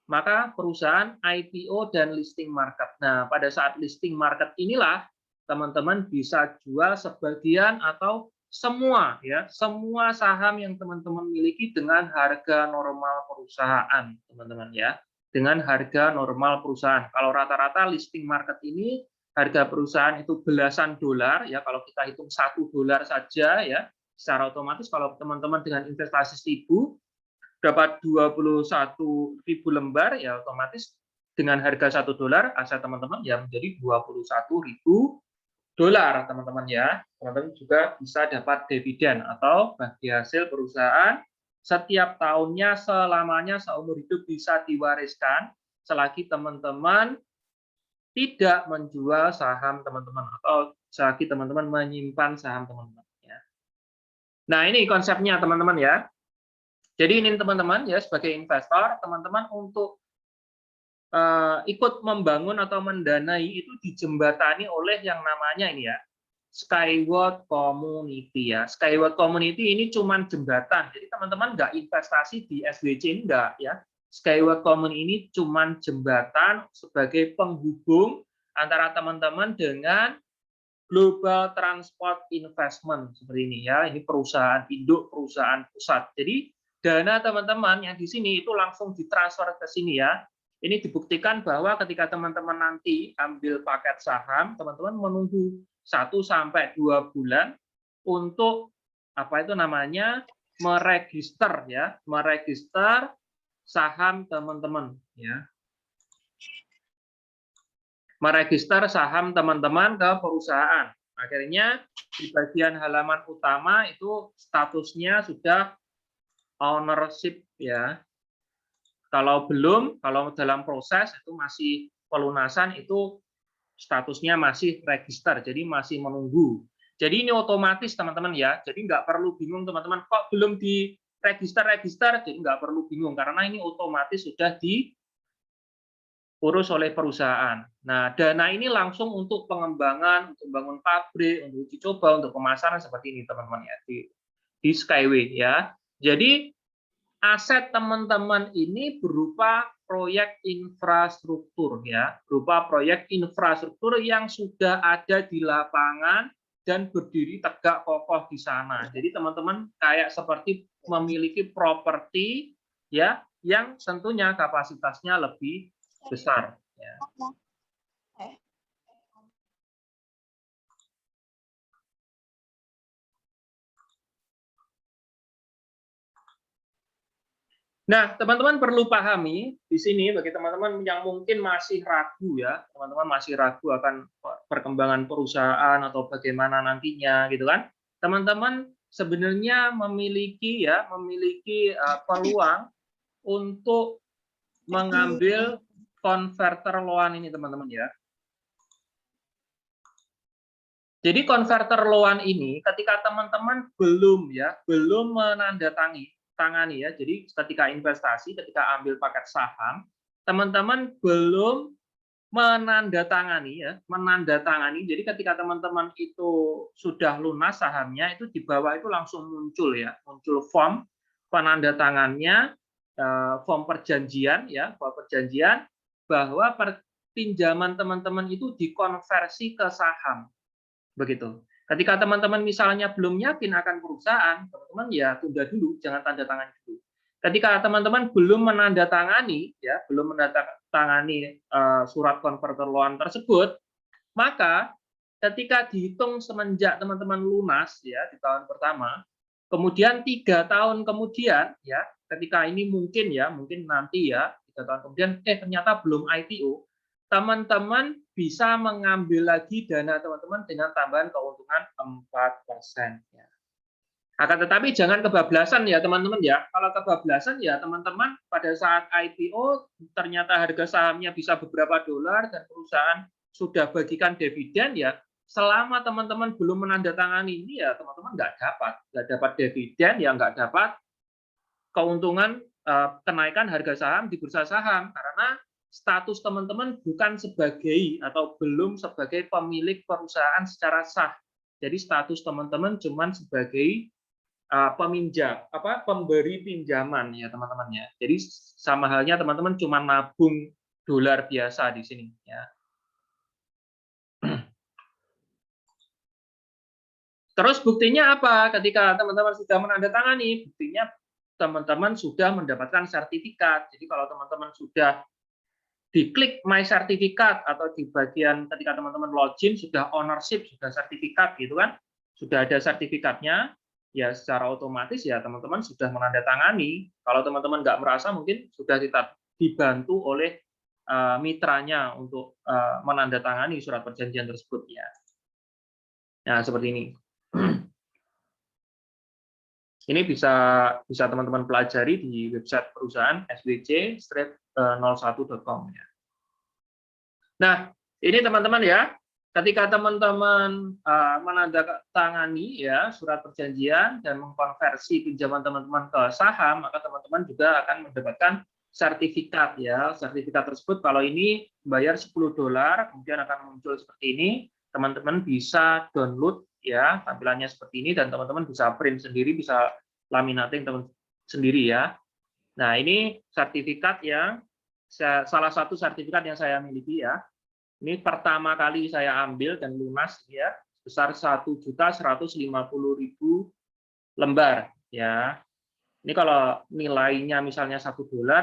maka perusahaan IPO dan listing market. Nah, pada saat listing market inilah teman-teman bisa jual sebagian atau semua ya, semua saham yang teman-teman miliki dengan harga normal perusahaan, teman-teman ya. Dengan harga normal perusahaan. Kalau rata-rata listing market ini harga perusahaan itu belasan dolar ya, kalau kita hitung $1 saja ya, secara otomatis kalau teman-teman dengan investasi 1.000 dapat 21.000 lembar ya, otomatis dengan harga $1 aset teman-teman ya menjadi $21.000 teman-teman ya. Teman-teman juga bisa dapat dividen atau bagi hasil perusahaan setiap tahunnya selamanya seumur hidup bisa diwariskan selagi teman-teman tidak menjual saham teman-teman atau selagi teman-teman menyimpan saham teman-teman ya. Nah, ini konsepnya teman-teman ya. Jadi ini teman-teman ya sebagai investor, teman-teman untuk ikut membangun atau mendanai itu dijembatani oleh yang namanya ini ya, Skyward Community ya. Skyward Community ini cuma jembatan. Jadi teman-teman nggak investasi di SWC, enggak ya. Skyward Community ini cuma jembatan sebagai penghubung antara teman-teman dengan Global Transport Investment seperti ini ya. Ini perusahaan induk, perusahaan pusat. Jadi dana teman-teman yang di sini itu langsung ditransfer ke sini ya. Ini dibuktikan bahwa ketika teman-teman nanti ambil paket saham, teman-teman menunggu 1 sampai 2 bulan untuk apa itu namanya meregister ya, meregister saham teman-teman ya. Meregister saham teman-teman ke perusahaan. Akhirnya di bagian halaman utama itu statusnya sudah ownership ya. Kalau belum, kalau dalam proses itu masih pelunasan itu statusnya masih register, jadi masih menunggu. Jadi ini otomatis teman-teman ya, jadi nggak perlu bingung teman-teman, kok belum di register, jadi nggak perlu bingung, karena ini otomatis sudah diurus oleh perusahaan. Nah, dana ini langsung untuk pengembangan, untuk bangun pabrik, untuk uji coba, untuk pemasaran seperti ini teman-teman ya, di Skyway ya. Jadi aset teman-teman ini berupa proyek infrastruktur ya, berupa proyek infrastruktur yang sudah ada di lapangan dan berdiri tegak kokoh di sana. Jadi teman-teman kayak seperti memiliki properti ya yang tentunya kapasitasnya lebih besar ya. Nah, teman-teman perlu pahami di sini bagi teman-teman yang mungkin masih ragu ya, teman-teman masih ragu akan perkembangan perusahaan atau bagaimana nantinya gitu kan. Teman-teman sebenarnya memiliki peluang untuk mengambil converter loan ini teman-teman ya. Jadi converter loan ini ketika teman-teman belum menandatangani ya. Jadi ketika investasi, ketika ambil paket saham, teman-teman belum menandatangani ya, Jadi ketika teman-teman itu sudah lunas sahamnya, itu di bawah itu langsung muncul ya, muncul form penandatangannya, form perjanjian ya, form perjanjian bahwa pinjaman teman-teman itu dikonversi ke saham. Begitu. Ketika teman-teman misalnya belum yakin akan perusahaan, teman-teman ya tunda dulu, jangan tanda tangan dulu. Ketika teman-teman belum menandatangani surat converter loan tersebut, maka ketika dihitung semenjak teman-teman lunas ya di tahun pertama, kemudian 3 tahun kemudian ya, ketika ini mungkin nanti ya 3 tahun kemudian ternyata belum IPO, teman-teman bisa mengambil lagi dana teman-teman dengan tambahan keuntungan 4%. Ya. Akan tetapi jangan kebablasan ya teman-teman ya. Kalau kebablasan ya teman-teman pada saat IPO ternyata harga sahamnya bisa beberapa dolar dan perusahaan sudah bagikan dividen ya. Selama teman-teman belum menandatangani ini ya teman-teman nggak dapat dividen ya, nggak dapat keuntungan kenaikan harga saham di bursa saham karena status teman-teman bukan sebagai atau belum sebagai pemilik perusahaan secara sah. Jadi status teman-teman cuma sebagai pemberi pinjaman ya teman-teman ya. Jadi sama halnya teman-teman cuma nabung dolar biasa di sini ya. Terus buktinya apa? Ketika teman-teman sudah menandatangani, buktinya teman-teman sudah mendapatkan sertifikat. Jadi kalau teman-teman sudah diklik My Sertifikat atau di bagian ketika teman-teman login sudah ownership, sudah sertifikat gitu kan, sudah ada sertifikatnya, ya secara otomatis ya teman-teman sudah menandatangani. Kalau teman-teman nggak merasa mungkin sudah dibantu oleh mitranya untuk menandatangani surat perjanjian tersebut ya. Nah seperti ini. Ini bisa teman-teman pelajari di website perusahaan swc-01.com ya. Nah, ini teman-teman ya, ketika teman-teman menandatangani ya surat perjanjian dan mengkonversi pinjaman teman-teman ke saham, maka teman-teman juga akan mendapatkan sertifikat ya. Sertifikat tersebut kalau ini bayar $10, kemudian akan muncul seperti ini. teman-teman bisa download ya, tampilannya seperti ini, dan teman-teman bisa print sendiri, bisa laminating teman sendiri ya. Nah, ini sertifikat yang salah satu sertifikat yang saya miliki ya. Ini pertama kali saya ambil dan lunas ya, sebesar 1.150.000 lembar ya. Ini kalau nilainya misalnya $1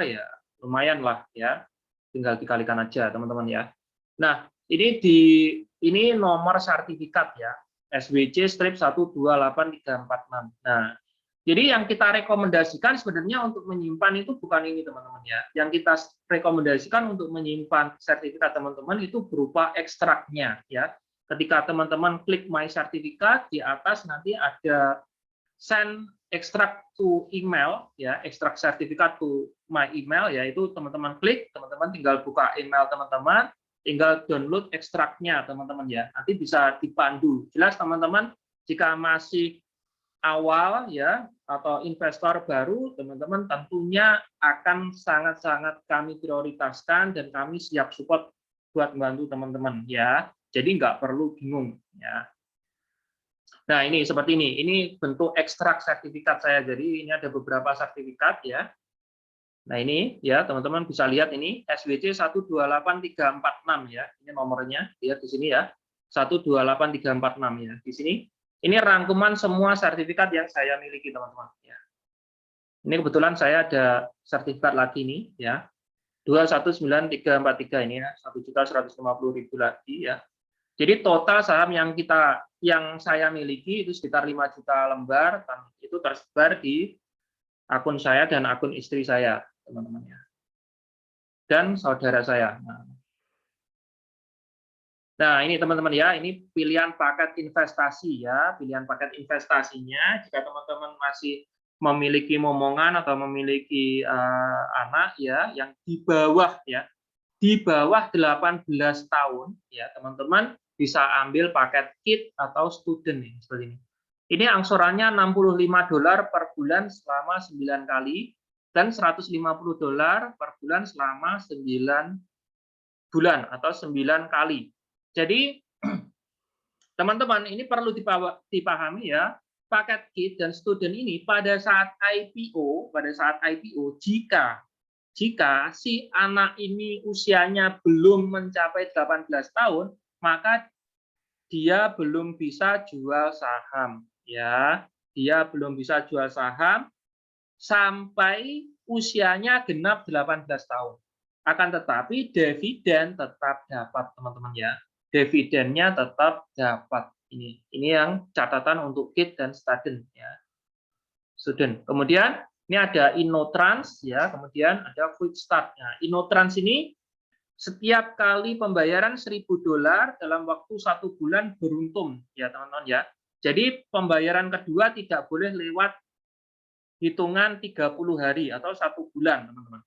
ya lumayan lah ya. Tinggal dikalikan aja teman-teman ya. Nah, ini nomor sertifikat ya. SWC strip 128346. Nah, jadi yang kita rekomendasikan sebenarnya untuk menyimpan itu bukan ini teman-teman ya. Yang kita rekomendasikan untuk menyimpan sertifikat teman-teman itu berupa ekstraknya ya. Ketika teman-teman klik My Sertifikat, di atas nanti ada send extract to email ya, ekstrak sertifikat to my email, yaitu teman-teman klik, teman-teman tinggal buka email teman-teman, tinggal download ekstraknya teman-teman ya. Nanti bisa dipandu. Jelas teman-teman, jika masih awal ya atau investor baru, teman-teman tentunya akan sangat-sangat kami prioritaskan dan kami siap support buat membantu teman-teman ya. Jadi nggak perlu bingung ya. Nah, ini seperti ini bentuk ekstrak sertifikat saya. Jadi ini ada beberapa sertifikat ya. Nah, ini ya teman-teman bisa lihat ini SWC 128346 ya. Ini nomornya, lihat di sini ya. 128346 ya. Di sini ini rangkuman semua sertifikat yang saya miliki teman-teman ya. Ini kebetulan saya ada sertifikat lagi nih ya. 219343 ini ya, 1.150.000 lagi ya. Jadi total saham yang saya miliki itu sekitar 5 juta lembar, dan itu tersebar di akun saya dan akun istri saya, teman-teman ya. Dan saudara saya. Nah, ini teman-teman ya, ini pilihan paket investasi ya, pilihan paket investasinya. Jika teman-teman masih memiliki momongan atau memiliki anak ya, yang di bawah 18 tahun ya, teman-teman bisa ambil paket kit atau student nih, seperti ini. Ini angsurannya $65 per bulan selama 9 kali dan $150 per bulan selama 9 bulan atau 9 kali. Jadi teman-teman ini perlu dipahami ya, paket kit dan student ini pada saat IPO, jika si anak ini usianya belum mencapai 18 tahun, maka dia belum bisa jual saham ya. Dia belum bisa jual saham sampai usianya genap 18 tahun. Akan tetapi dividen tetap dapat teman-teman ya. Dividennya tetap dapat. Ini yang catatan untuk kit dan student ya. Student. Kemudian ini ada InnoTrans ya, kemudian ada Quick Start. Nah, InnoTrans ini setiap kali pembayaran $1.000 dalam waktu 1 bulan beruntung ya teman-teman ya. Jadi pembayaran kedua tidak boleh lewat hitungan 30 hari atau 1 bulan teman-teman.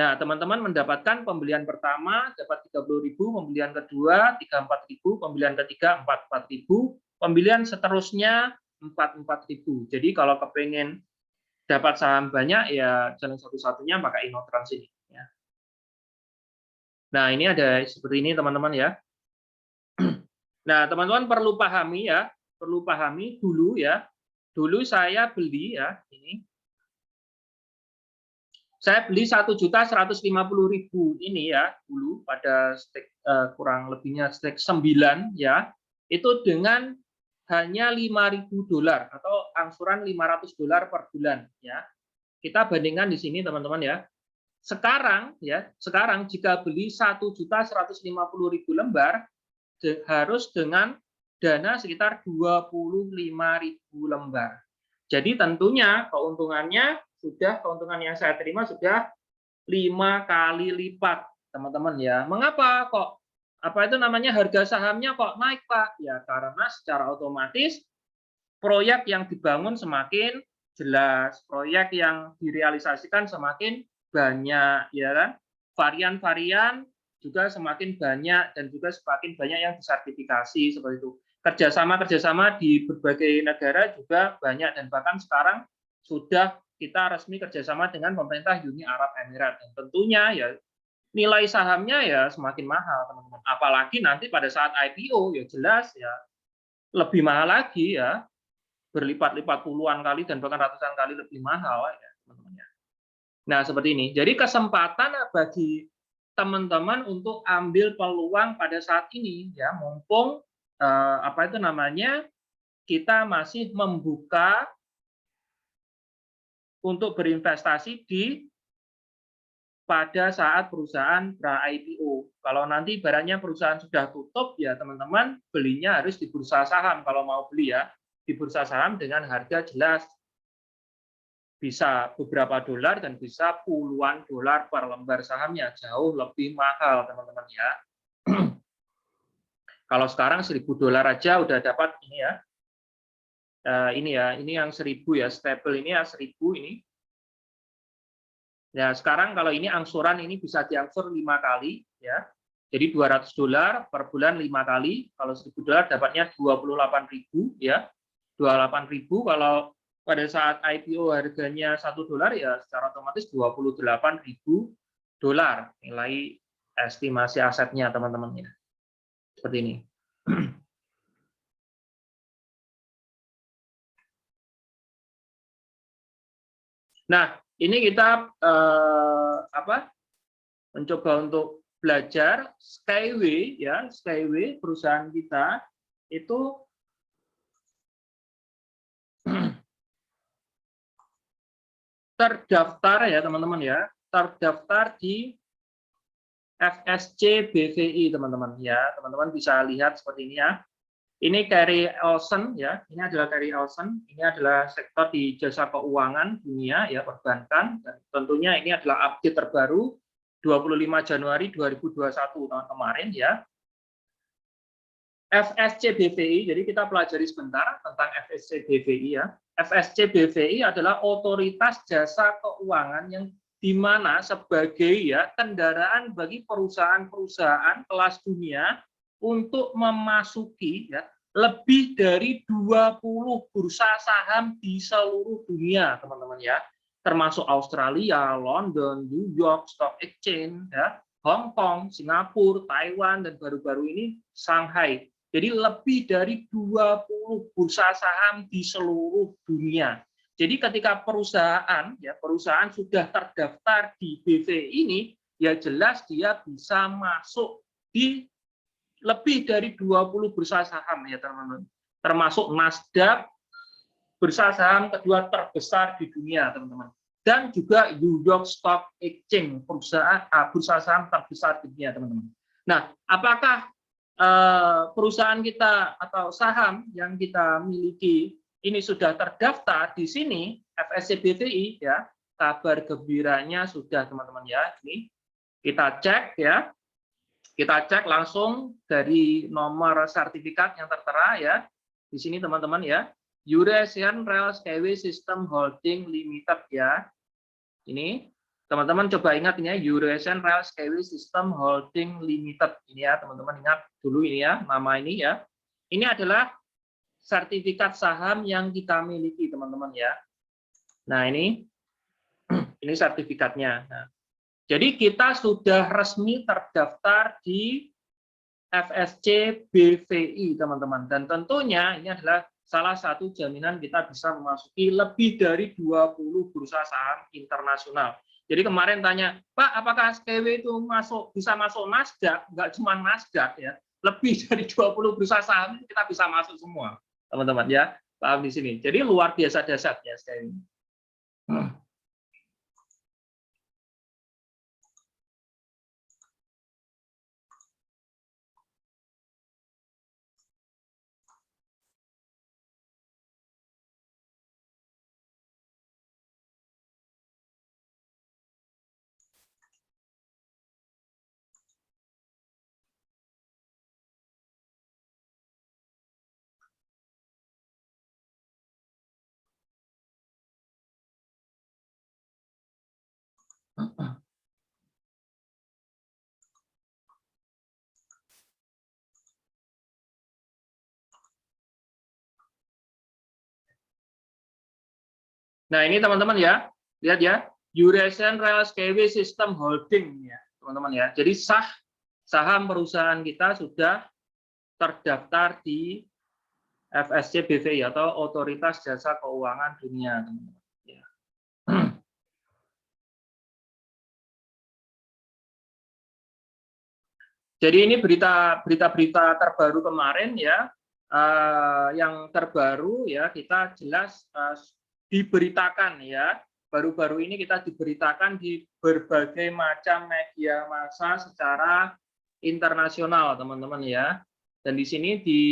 Nah, teman-teman mendapatkan pembelian pertama dapat 30.000, pembelian kedua 34.000, pembelian ketiga 44.000, pembelian seterusnya 44.000. Jadi kalau kepengen dapat saham banyak ya jalan satu-satunya pakai InnoTrans ini ya. Nah, ini ada seperti ini teman-teman ya. Nah, teman-teman perlu pahami dulu ya. Dulu saya beli ya, ini. Saya beli 1.150.000 ini ya dulu pada stake kurang lebihnya stake 9 ya. Itu dengan hanya $5.000 atau angsuran $500 per bulan ya. Kita bandingkan di sini teman-teman ya. Sekarang jika beli 1.150.000 lembar harus dengan dana sekitar 25.000 lembar. Jadi tentunya keuntungan yang saya terima sudah 5 kali lipat, teman-teman ya. Mengapa kok harga sahamnya kok naik, Pak? Ya karena secara otomatis proyek yang dibangun semakin jelas, proyek yang direalisasikan semakin banyak, ya kan? Varian-varian juga semakin banyak dan juga semakin banyak yang disertifikasi seperti itu. Kerjasama di berbagai negara juga banyak dan bahkan sekarang sudah kita resmi kerjasama dengan pemerintah Uni Arab Emirat dan tentunya ya nilai sahamnya ya semakin mahal, teman-teman. Apalagi nanti pada saat IPO, ya jelas ya lebih mahal lagi ya, berlipat-lipat puluhan kali dan bahkan ratusan kali lebih mahal ya, teman-teman ya. Nah, seperti ini. Jadi kesempatan bagi teman-teman untuk ambil peluang pada saat ini ya, mumpung apa itu namanya, kita masih membuka untuk berinvestasi pada saat perusahaan pra-IPO. Kalau nanti barangnya perusahaan sudah tutup, ya teman-teman belinya harus di bursa saham kalau mau beli ya. Di bursa saham dengan harga jelas. Bisa beberapa dolar dan bisa puluhan dolar per lembar sahamnya. Jauh lebih mahal, teman-teman ya. Kalau sekarang 1.000 dolar aja udah dapat ini ya. Ini ya, ini yang 1.000 ya, stable ini ya 1.000 ini. Ya, sekarang kalau ini angsuran ini bisa diangsur 5 kali ya. Jadi 200 dolar per bulan 5 kali. Kalau 1.000 dolar dapatnya 28.000 ya. 28.000 kalau pada saat IPO harganya 1 dolar ya secara otomatis 28.000 dolar nilai estimasi asetnya teman-teman ya. Seperti ini. Nah, ini kita mencoba untuk belajar Skyway ya, Skyway perusahaan kita itu terdaftar ya teman-teman ya, terdaftar di FSC BVI teman-teman ya, teman-teman bisa lihat seperti ini ya. Ini Carrie Elson ya, ini adalah Carrie Elson, ini adalah sektor di jasa keuangan dunia ya, perbankan, dan tentunya ini adalah update terbaru 25 Januari 2021 tahun kemarin ya. FSC BVI, jadi kita pelajari sebentar tentang FSC BVI ya. FSC BVI adalah otoritas jasa keuangan yang di mana sebagai ya kendaraan bagi perusahaan-perusahaan kelas dunia untuk memasuki ya lebih dari 20 bursa saham di seluruh dunia, teman-teman ya. Termasuk Australia, London, New York Stock Exchange ya, Hong Kong, Singapura, Taiwan, dan baru-baru ini Shanghai. Jadi lebih dari 20 bursa saham di seluruh dunia. Jadi ketika perusahaan sudah terdaftar di BVI ini, ya jelas dia bisa masuk di lebih dari 20 bursa saham ya teman-teman. Termasuk Nasdaq, bursa saham kedua terbesar di dunia teman-teman. Dan juga New York Stock Exchange, bursa saham terbesar di dunia teman-teman. Nah, apakah perusahaan kita atau saham yang kita miliki ini sudah terdaftar di sini FSC BVI ya, kabar gembiranya sudah teman-teman ya. Ini kita cek ya, kita cek langsung dari nomor sertifikat yang tertera ya di sini teman-teman ya, Eurasian Rail Skyway System Holding Limited ya. Ini teman-teman coba ingat ini ya, Eurasian Rail Skyway System Holding Limited ini ya teman-teman, ingat dulu ini ya nama ini ya. Ini adalah sertifikat saham yang kita miliki teman-teman ya. Nah ini sertifikatnya. Nah, jadi kita sudah resmi terdaftar di FSC BVI teman-teman, dan tentunya ini adalah salah satu jaminan kita bisa memasuki lebih dari 20 bursa saham internasional. Jadi kemarin tanya, Pak, apakah SKW itu bisa masuk Nasdaq? Enggak cuma Nasdaq ya, lebih dari 20 bursa saham kita bisa masuk semua, teman-teman ya. Paham di sini. Jadi luar biasa dahsyatnya SKW. Nah ini teman-teman ya, lihat ya, Eurasian Rail Skyway System Holding ya. teman-teman ya. Jadi saham perusahaan kita sudah terdaftar di FSC BVI atau Otoritas Jasa Keuangan Dunia, teman-teman. Ya. Jadi ini berita-berita terbaru kemarin ya, yang terbaru ya kita jelas diberitakan ya. Baru-baru ini kita diberitakan di berbagai macam media massa secara internasional, teman-teman ya. Dan di sini di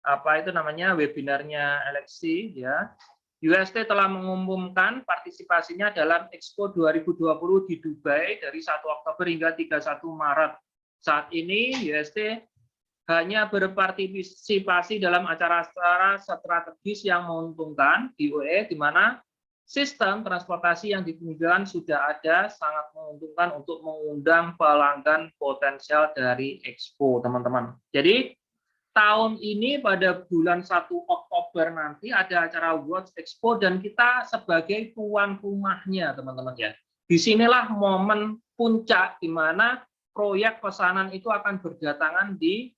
apa itu namanya webinarnya Alexi ya. UST telah mengumumkan partisipasinya dalam Expo 2020 di Dubai dari 1 Oktober hingga 31 Maret. Saat ini UST hanya berpartisipasi dalam acara-acara strategis yang menguntungkan di UE, di mana sistem transportasi yang ditunjukkan sudah ada, sangat menguntungkan untuk mengundang pelanggan potensial dari Expo, teman-teman. Jadi tahun ini pada bulan 1 Oktober nanti ada acara World Expo dan kita sebagai tuan rumahnya, teman-teman ya. Disinilah momen puncak di mana proyek pesanan itu akan berdatangan di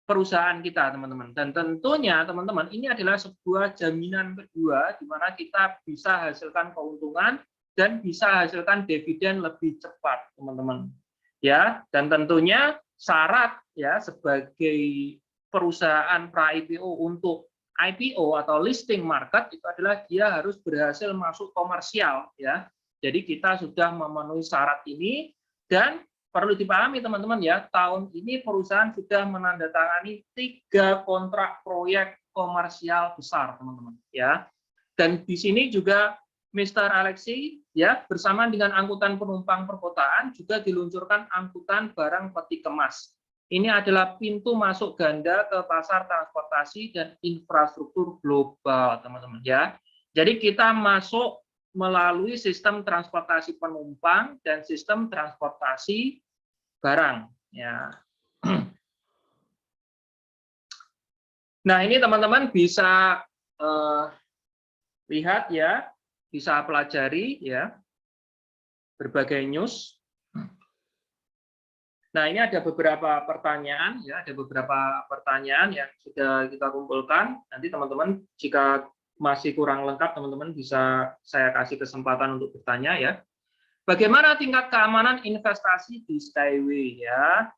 perusahaan kita, teman-teman. Dan tentunya, teman-teman, ini adalah sebuah jaminan kedua di mana kita bisa hasilkan keuntungan dan bisa hasilkan dividen lebih cepat, teman-teman. Ya, dan tentunya syarat ya sebagai perusahaan pra-IPO untuk IPO atau listing market itu adalah dia harus berhasil masuk komersial ya. Jadi kita sudah memenuhi syarat ini dan perlu dipahami teman-teman ya, tahun ini perusahaan sudah menandatangani 3 kontrak proyek komersial besar, teman-teman ya. Dan di sini juga Mr. Alexi ya bersama dengan angkutan penumpang perkotaan juga diluncurkan angkutan barang peti kemas. Ini adalah pintu masuk ganda ke pasar transportasi dan infrastruktur global, teman-teman ya. Jadi kita masuk melalui sistem transportasi penumpang dan sistem transportasi barang ya. Nah, ini teman-teman bisa lihat ya, bisa pelajari ya berbagai news. Nah, ini ada beberapa pertanyaan ya, ada beberapa pertanyaan yang sudah kita kumpulkan. Nanti teman-teman jika masih kurang lengkap, teman-teman bisa saya kasih kesempatan untuk bertanya ya. Bagaimana tingkat keamanan investasi di Skyway ya?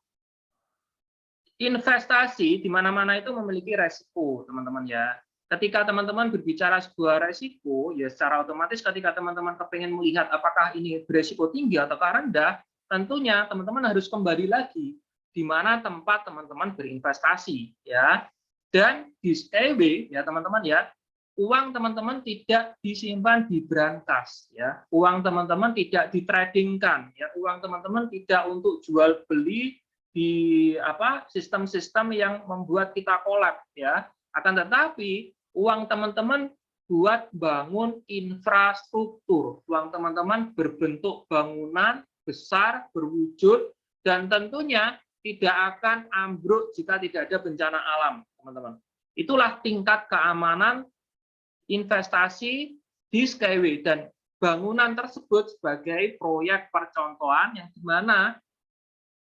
Investasi di mana-mana itu memiliki resiko, teman-teman ya. Ketika teman-teman berbicara sebuah resiko, ya secara otomatis ketika teman-teman kepengen melihat apakah ini beresiko tinggi atau rendah, tentunya teman-teman harus kembali lagi di mana tempat teman-teman berinvestasi ya. Dan di Skyway ya teman-teman ya, uang teman-teman tidak disimpan di brankas ya. Uang teman-teman tidak ditradingkan ya. Uang teman-teman tidak untuk jual beli di sistem-sistem yang membuat kita kolab ya. Akan tetapi uang teman-teman buat bangun infrastruktur. Uang teman-teman berbentuk bangunan besar, berwujud, dan tentunya tidak akan ambruk jika tidak ada bencana alam, teman-teman. Itulah tingkat keamanan investasi di Skyway, dan bangunan tersebut sebagai proyek percontohan yang dimana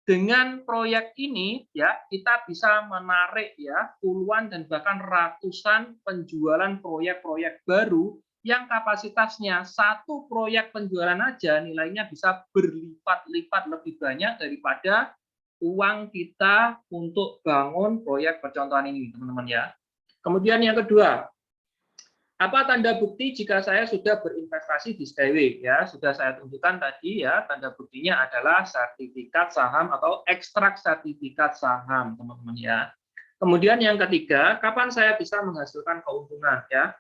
dengan proyek ini ya kita bisa menarik ya puluhan dan bahkan ratusan penjualan proyek-proyek baru yang kapasitasnya satu proyek penjualan aja nilainya bisa berlipat-lipat lebih banyak daripada uang kita untuk bangun proyek percontohan ini, teman-teman ya. Kemudian yang kedua, apa tanda bukti jika saya sudah berinvestasi di Skyway? Ya, sudah saya tunjukkan tadi ya, tanda buktinya adalah sertifikat saham atau ekstrak sertifikat saham, teman-teman ya. Kemudian yang ketiga, kapan saya bisa menghasilkan keuntungan ya?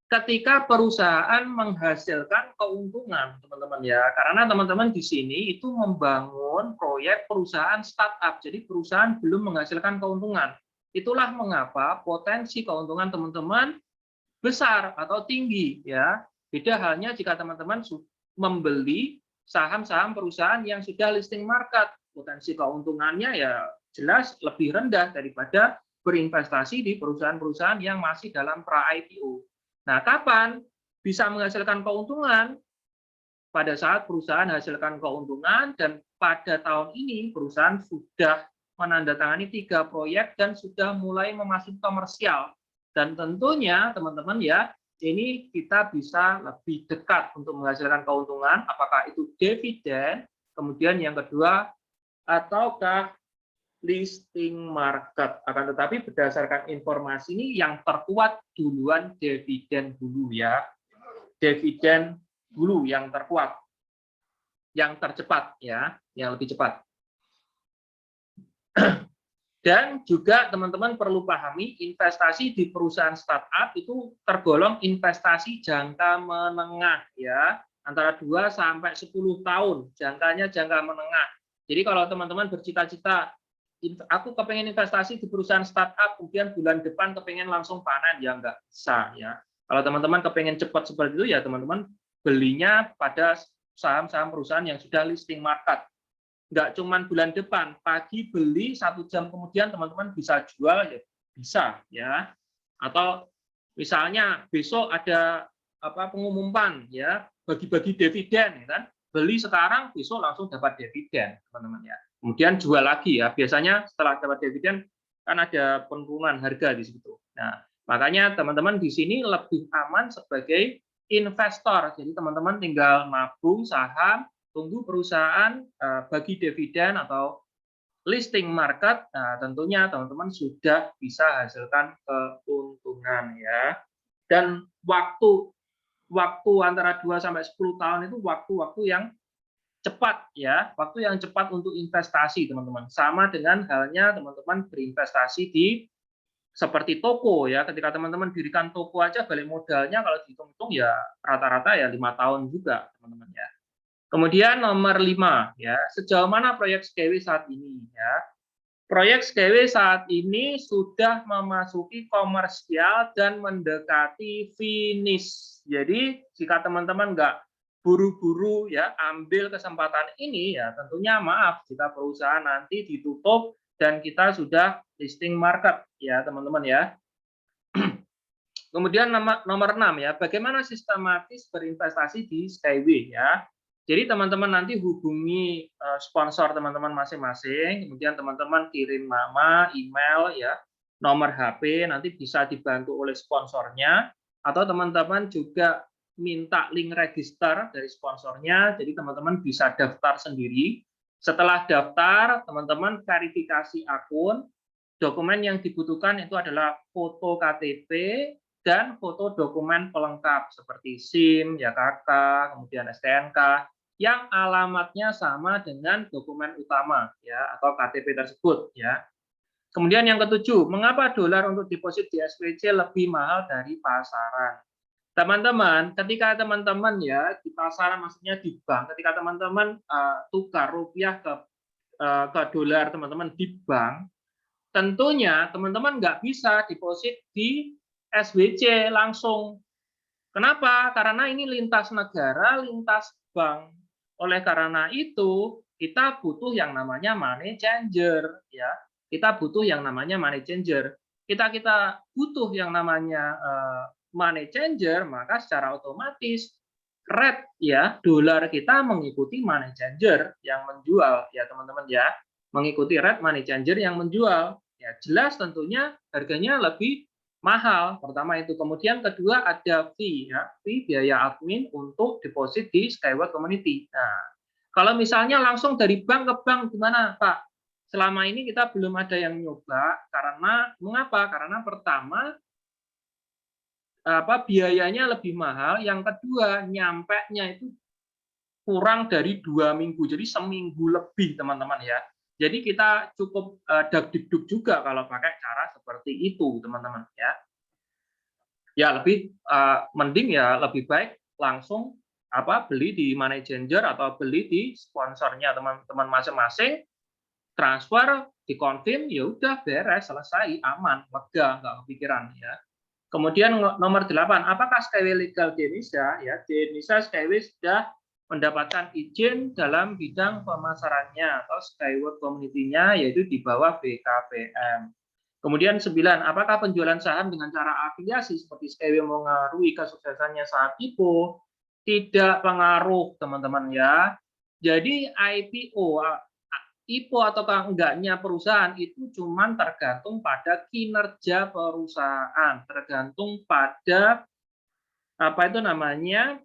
Ketika perusahaan menghasilkan keuntungan, teman-teman ya. Karena teman-teman di sini itu membangun proyek perusahaan startup, jadi perusahaan belum menghasilkan keuntungan. Itulah mengapa potensi keuntungan teman-teman besar atau tinggi ya. Beda halnya jika teman-teman membeli saham-saham perusahaan yang sudah listing market, potensi keuntungannya ya jelas lebih rendah daripada berinvestasi di perusahaan-perusahaan yang masih dalam pra-IPO. Nah, kapan bisa menghasilkan keuntungan? pada saat perusahaan hasilkan keuntungan dan pada tahun ini perusahaan sudah menandatangani 3 proyek dan sudah mulai memasuki komersial. Dan tentunya teman-teman ya, ini kita bisa lebih dekat untuk menghasilkan keuntungan, apakah itu dividen, kemudian yang kedua, ataukah listing market. Akan tetapi berdasarkan informasi ini yang terkuat duluan dividen dulu ya. Dividen dulu yang terkuat, yang tercepat ya, yang lebih cepat. Dan juga teman-teman perlu pahami investasi di perusahaan startup itu tergolong investasi jangka menengah ya, antara 2 sampai 10 tahun, jangkanya jangka menengah. Jadi kalau teman-teman bercita-cita aku kepengen investasi di perusahaan startup, kemudian bulan depan kepengen langsung panen, ya nggak bisa ya. Kalau teman-teman kepengen cepat seperti itu ya teman-teman belinya pada saham-saham perusahaan yang sudah listing market. Nggak cuman bulan depan, pagi beli 1 jam kemudian teman-teman bisa jual ya bisa ya. Atau misalnya besok ada pengumuman ya bagi-bagi dividen ya kan, beli sekarang besok langsung dapat dividen teman-teman ya. Kemudian jual lagi ya. Biasanya setelah dapat dividen kan ada penurunan harga di situ. Nah, makanya teman-teman di sini lebih aman sebagai investor. Jadi teman-teman tinggal nabung saham, tunggu perusahaan bagi dividen atau listing market. Nah, tentunya teman-teman sudah bisa hasilkan keuntungan ya. Dan waktu antara 2 sampai 10 tahun itu waktu-waktu yang cepat ya, waktu yang cepat untuk investasi teman-teman. Sama dengan halnya teman-teman berinvestasi di seperti toko ya, ketika teman-teman dirikan toko aja balik modalnya kalau dihitung-hitung ya rata-rata ya 5 tahun juga teman-teman ya. Kemudian nomor 5 ya, sejauh mana proyek SKW saat ini ya. Proyek SKW saat ini sudah memasuki komersial dan mendekati finish. Jadi jika teman-teman nggak buru-buru ya ambil kesempatan ini ya tentunya maaf jika perusahaan nanti ditutup dan kita sudah listing market ya teman-teman ya. Kemudian nomor 6 ya, bagaimana sistematis berinvestasi di Skyway ya. Jadi teman-teman nanti hubungi sponsor teman-teman masing-masing, kemudian teman-teman kirim nama, email ya, nomor HP nanti bisa dibantu oleh sponsornya atau teman-teman juga minta link register dari sponsornya, jadi teman-teman bisa daftar sendiri. Setelah daftar, teman-teman verifikasi akun, dokumen yang dibutuhkan itu adalah foto KTP dan foto dokumen pelengkap seperti SIM, ya KK, kemudian STNK, yang alamatnya sama dengan dokumen utama ya atau KTP tersebut ya. Kemudian yang ketujuh, mengapa dolar untuk deposit di SPC lebih mahal dari pasaran? Teman-teman, ketika teman-teman ya di pasaran maksudnya di bank, ketika teman-teman tukar rupiah ke dolar teman-teman di bank, tentunya teman-teman nggak bisa deposit di SBC langsung. Kenapa? Karena ini lintas negara, lintas bank. Oleh karena itu, kita butuh yang namanya money changer, ya. Kita butuh yang namanya money changer. Kita butuh yang namanya money changer, maka secara otomatis rate ya dolar kita mengikuti money changer yang menjual, ya teman-teman ya, mengikuti rate money changer yang menjual. Ya jelas tentunya harganya lebih mahal. Pertama itu, kemudian kedua ada fee ya, fee biaya admin untuk deposit di Skyward Community. Nah, kalau misalnya langsung dari bank ke bank gimana, Pak? Selama ini kita belum ada yang nyoba karena mengapa? Karena pertama biayanya lebih mahal, yang kedua nyampe-nya itu kurang dari 2 minggu, jadi seminggu lebih teman-teman ya. Jadi kita cukup dagdikduk juga kalau pakai cara seperti itu teman-teman ya. Ya lebih mending ya lebih baik langsung beli di money changer atau beli di sponsornya teman-teman masing-masing, transfer, dikonfirm, ya udah beres, selesai, aman, lega, nggak kepikiran ya. Kemudian nomor 8, apakah Skyway legal di Indonesia? Ya, di Indonesia Skyway sudah mendapatkan izin dalam bidang pemasarannya atau Skyward Community-nya yaitu di bawah BKPM. Kemudian 9, apakah penjualan saham dengan cara afiliasi seperti Skyway mengaruhi kesuksesannya saat IPO? Tidak pengaruh, teman-teman ya. Jadi IPO ataukah enggaknya perusahaan itu cuma tergantung pada kinerja perusahaan, tergantung pada apa itu namanya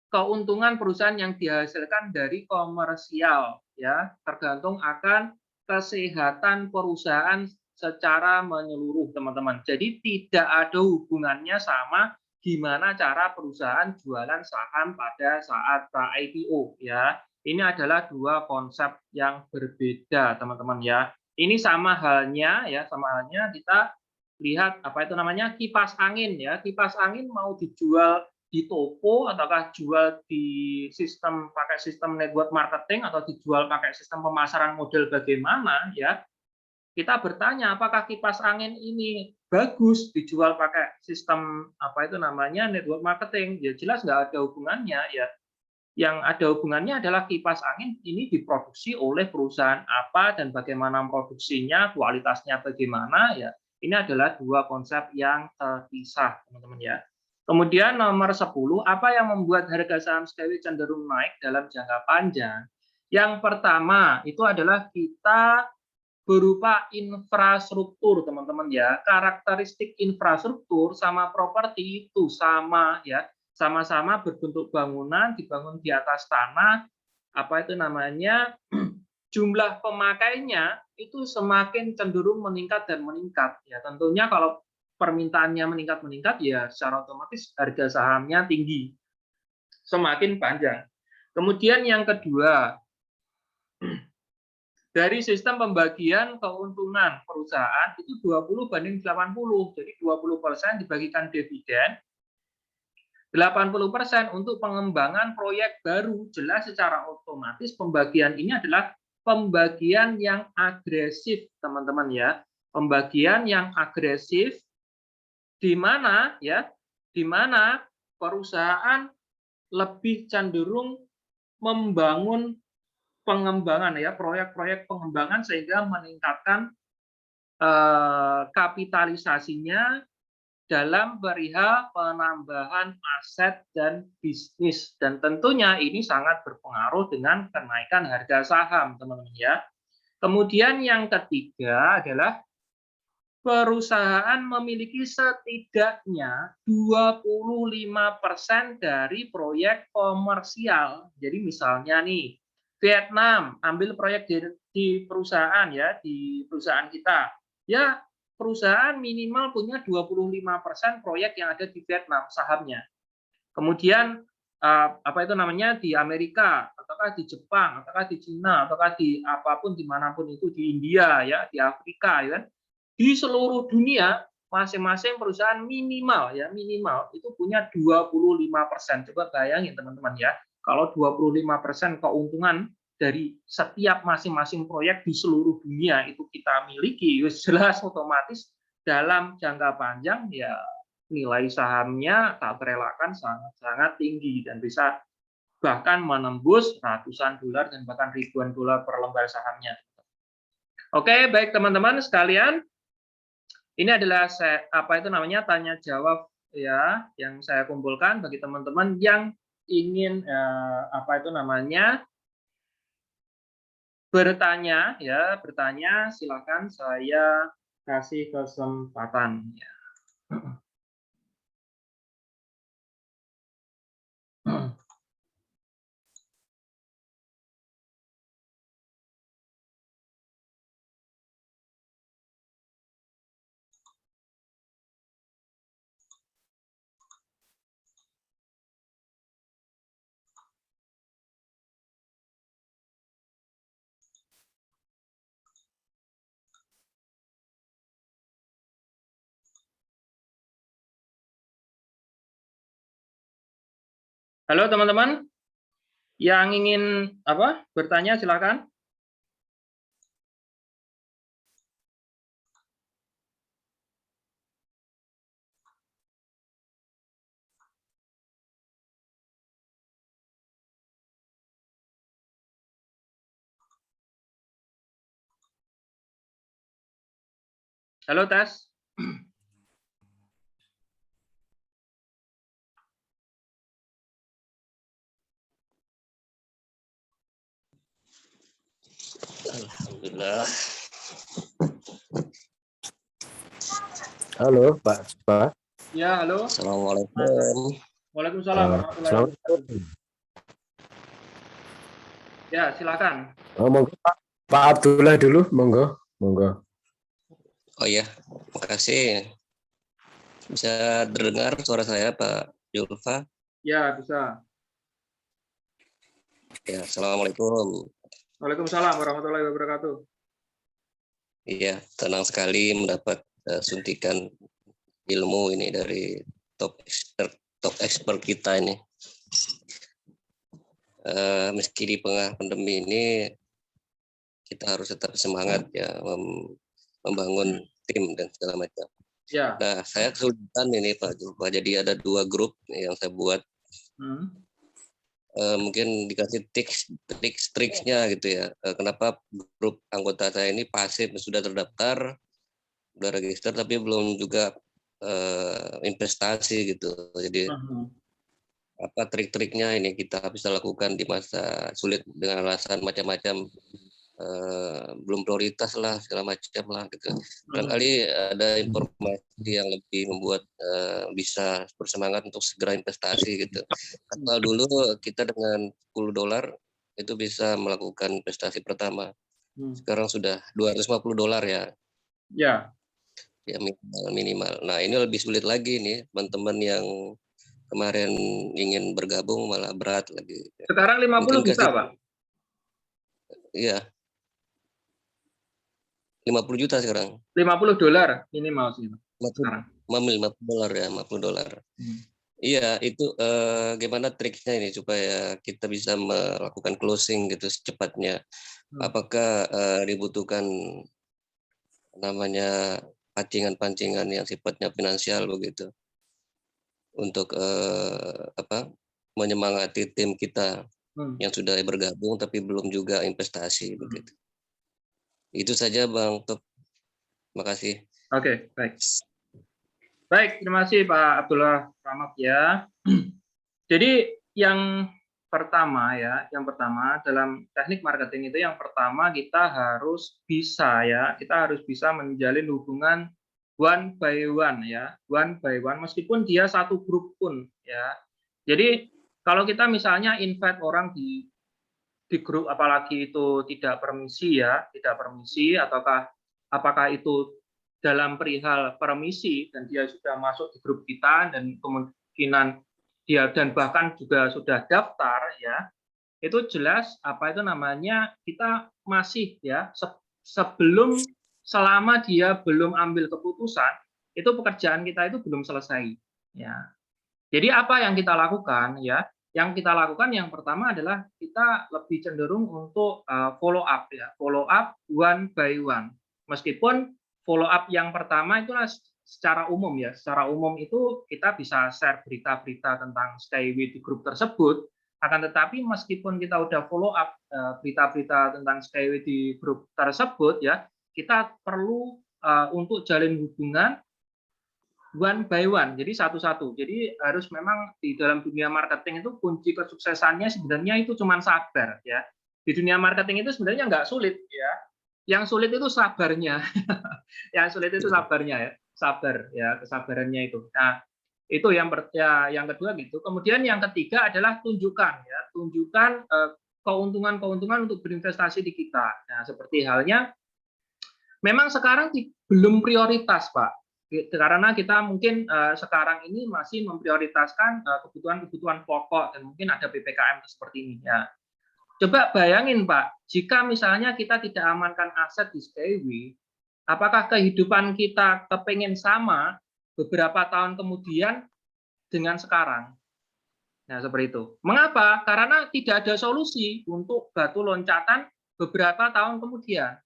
keuntungan perusahaan yang dihasilkan dari komersial, ya, tergantung akan kesehatan perusahaan secara menyeluruh, teman-teman. Jadi tidak ada hubungannya sama gimana cara perusahaan jualan saham pada saat IPO, ya. Ini adalah dua konsep yang berbeda, teman-teman ya. Ini sama halnya ya, sama halnya kita lihat apa itu namanya kipas angin ya. Kipas angin mau dijual di toko ataukah jual di sistem pakai sistem network marketing atau dijual pakai sistem pemasaran model bagaimana ya, kita bertanya apakah kipas angin ini bagus dijual pakai sistem apa itu namanya network marketing, ya jelas nggak ada hubungannya ya. Yang ada hubungannya adalah kipas angin ini diproduksi oleh perusahaan apa dan bagaimana produksinya, kualitasnya bagaimana ya. Ini adalah dua konsep yang terpisah, teman-teman ya. Kemudian nomor 10, apa yang membuat harga saham Skyway cenderung naik dalam jangka panjang? Yang pertama, itu adalah kita berupa infrastruktur, teman-teman ya. Karakteristik infrastruktur sama properti itu sama ya. Sama-sama berbentuk bangunan, dibangun di atas tanah, apa itu namanya, jumlah pemakainya itu semakin cenderung meningkat dan meningkat. Ya, tentunya kalau permintaannya meningkat-meningkat ya secara otomatis harga sahamnya tinggi, semakin panjang. Kemudian yang kedua, dari sistem pembagian keuntungan perusahaan itu 20/80. Jadi 20% dibagikan dividen, 80% untuk pengembangan proyek baru. Jelas secara otomatis pembagian ini adalah pembagian yang agresif, teman-teman ya. Pembagian yang agresif di mana ya, di mana perusahaan lebih cenderung membangun pengembangan ya, proyek-proyek pengembangan sehingga meningkatkan kapitalisasinya dalam perihal penambahan aset dan bisnis, dan tentunya ini sangat berpengaruh dengan kenaikan harga saham, teman-teman ya. Kemudian yang ketiga adalah perusahaan memiliki setidaknya 25% dari proyek komersial. Jadi misalnya nih, Vietnam ambil proyek di perusahaan ya, di perusahaan kita. Ya, perusahaan minimal punya 25% proyek yang ada di Vietnam sahamnya. Kemudian apa itu namanya di Amerika, ataukah di Jepang, ataukah di Cina, ataukah di apapun dimanapun itu di India ya, di Afrika ya, di seluruh dunia masing-masing perusahaan minimal ya, minimal itu punya 25%. Coba bayangin teman-teman ya, kalau 25% keuntungan dari setiap masing-masing proyek di seluruh dunia itu kita miliki, jelas otomatis dalam jangka panjang ya nilai sahamnya tak terelakkan sangat-sangat tinggi dan bisa bahkan menembus ratusan dolar dan bahkan ribuan dolar per lembar sahamnya. Oke, baik teman-teman sekalian, ini adalah apa itu namanya tanya jawab ya yang saya kumpulkan bagi teman-teman yang ingin apa itu namanya bertanya ya, bertanya silakan saya kasih kesempatan ya. Halo teman-teman, yang ingin apa bertanya silakan. Halo tes. Alhamdulillah. Halo Pak. Ya, halo. Assalamualaikum. Waalaikumsalam warahmatullahi wabarakatuh. Ya, silakan. Monggo Pak Abdullah dulu, monggo. Oh iya, makasih. Bisa terdengar suara saya Pak Julfa? Ya, bisa. Ya, Assalamualaikum. Waalaikumsalam warahmatullahi wabarakatuh. Iya, tenang sekali mendapat suntikan ilmu ini dari top expert kita ini. Meski di tengah pandemi ini kita harus tetap semangat ya membangun tim dan segala macam. Ya. Nah, saya kesulitan ini Pak Julfa. Jadi ada 2 grup yang saya buat. Mungkin dikasih triksnya gitu ya. Kenapa grup anggota saya ini pasif, sudah terdaftar, sudah register tapi belum juga investasi gitu. Jadi apa trik-triknya ini kita bisa lakukan di masa sulit dengan alasan macam-macam, belum prioritas lah segala macam lah gitu. Barangkali ada informasi yang lebih membuat bisa bersemangat untuk segera investasi gitu. Kalau dulu kita dengan $10 itu bisa melakukan investasi pertama. Sekarang sudah $250 ya. Ya. Ya minimal. Nah ini lebih sulit lagi nih teman-teman yang kemarin ingin bergabung malah berat lagi. Sekarang 50 mungkin bisa Pak? Iya. 50 juta sekarang. $50 minimal sih. Sekarang. $50 ya, $50. Iya, itu gimana triknya ini supaya kita bisa melakukan closing gitu secepatnya. Apakah dibutuhkan namanya pancingan-pancingan yang sifatnya finansial begitu untuk menyemangati tim kita yang sudah bergabung tapi belum juga investasi begitu. Itu saja Bang Top. Makasih. Oke, baik. Baik, terima kasih Pak Abdullah Rahmat ya. Jadi yang pertama dalam teknik marketing itu yang pertama kita harus bisa menjalin hubungan one by one ya, one by one meskipun dia satu grup pun ya. Jadi kalau kita misalnya invite orang di grup apalagi itu tidak permisi ataukah apakah itu dalam perihal permisi dan dia sudah masuk di grup kita dan kemungkinan dia dan bahkan juga sudah daftar ya, itu jelas kita masih ya selama dia belum ambil keputusan itu pekerjaan kita itu belum selesai ya. Jadi apa yang kita lakukan ya? Yang kita lakukan yang pertama adalah kita lebih cenderung untuk follow up ya, follow up one by one. Meskipun follow up yang pertama itulah secara umum ya, secara umum itu kita bisa share berita-berita tentang Skyway di grup tersebut. Akan tetapi meskipun kita udah follow up berita-berita tentang Skyway di grup tersebut ya, kita perlu untuk jalin hubungan one by one, jadi satu-satu. Jadi harus memang di dalam dunia marketing itu kunci kesuksesannya sebenarnya itu cuma sabar ya. Di dunia marketing itu sebenarnya nggak sulit ya. Yang sulit itu sabarnya. Yang sulit itu sabarnya ya, sabar ya, kesabarannya itu. Nah, itu yang kedua gitu. Kemudian yang ketiga adalah tunjukkan keuntungan-keuntungan untuk berinvestasi di kita. Nah, seperti halnya memang sekarang belum prioritas, Pak. Karena kita mungkin sekarang ini masih memprioritaskan kebutuhan-kebutuhan pokok dan mungkin ada PPKM seperti ini ya. Coba bayangin Pak, jika misalnya kita tidak amankan aset di Skyway, apakah kehidupan kita kepengen sama beberapa tahun kemudian dengan sekarang? Nah seperti itu. Mengapa? Karena tidak ada solusi untuk batu loncatan beberapa tahun kemudian.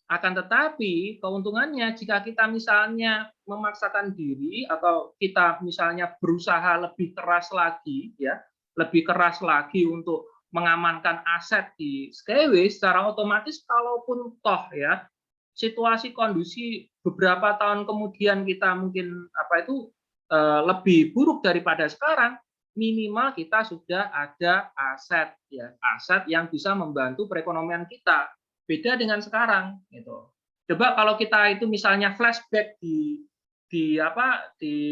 Akan tetapi keuntungannya jika kita misalnya memaksakan diri atau kita misalnya berusaha lebih keras lagi ya, lebih keras lagi untuk mengamankan aset di Skyway, secara otomatis kalaupun toh ya situasi kondisi beberapa tahun kemudian kita mungkin lebih buruk daripada sekarang, minimal kita sudah ada aset ya, aset yang bisa membantu perekonomian kita. beda dengan sekarang gitu. Coba kalau kita itu misalnya flashback di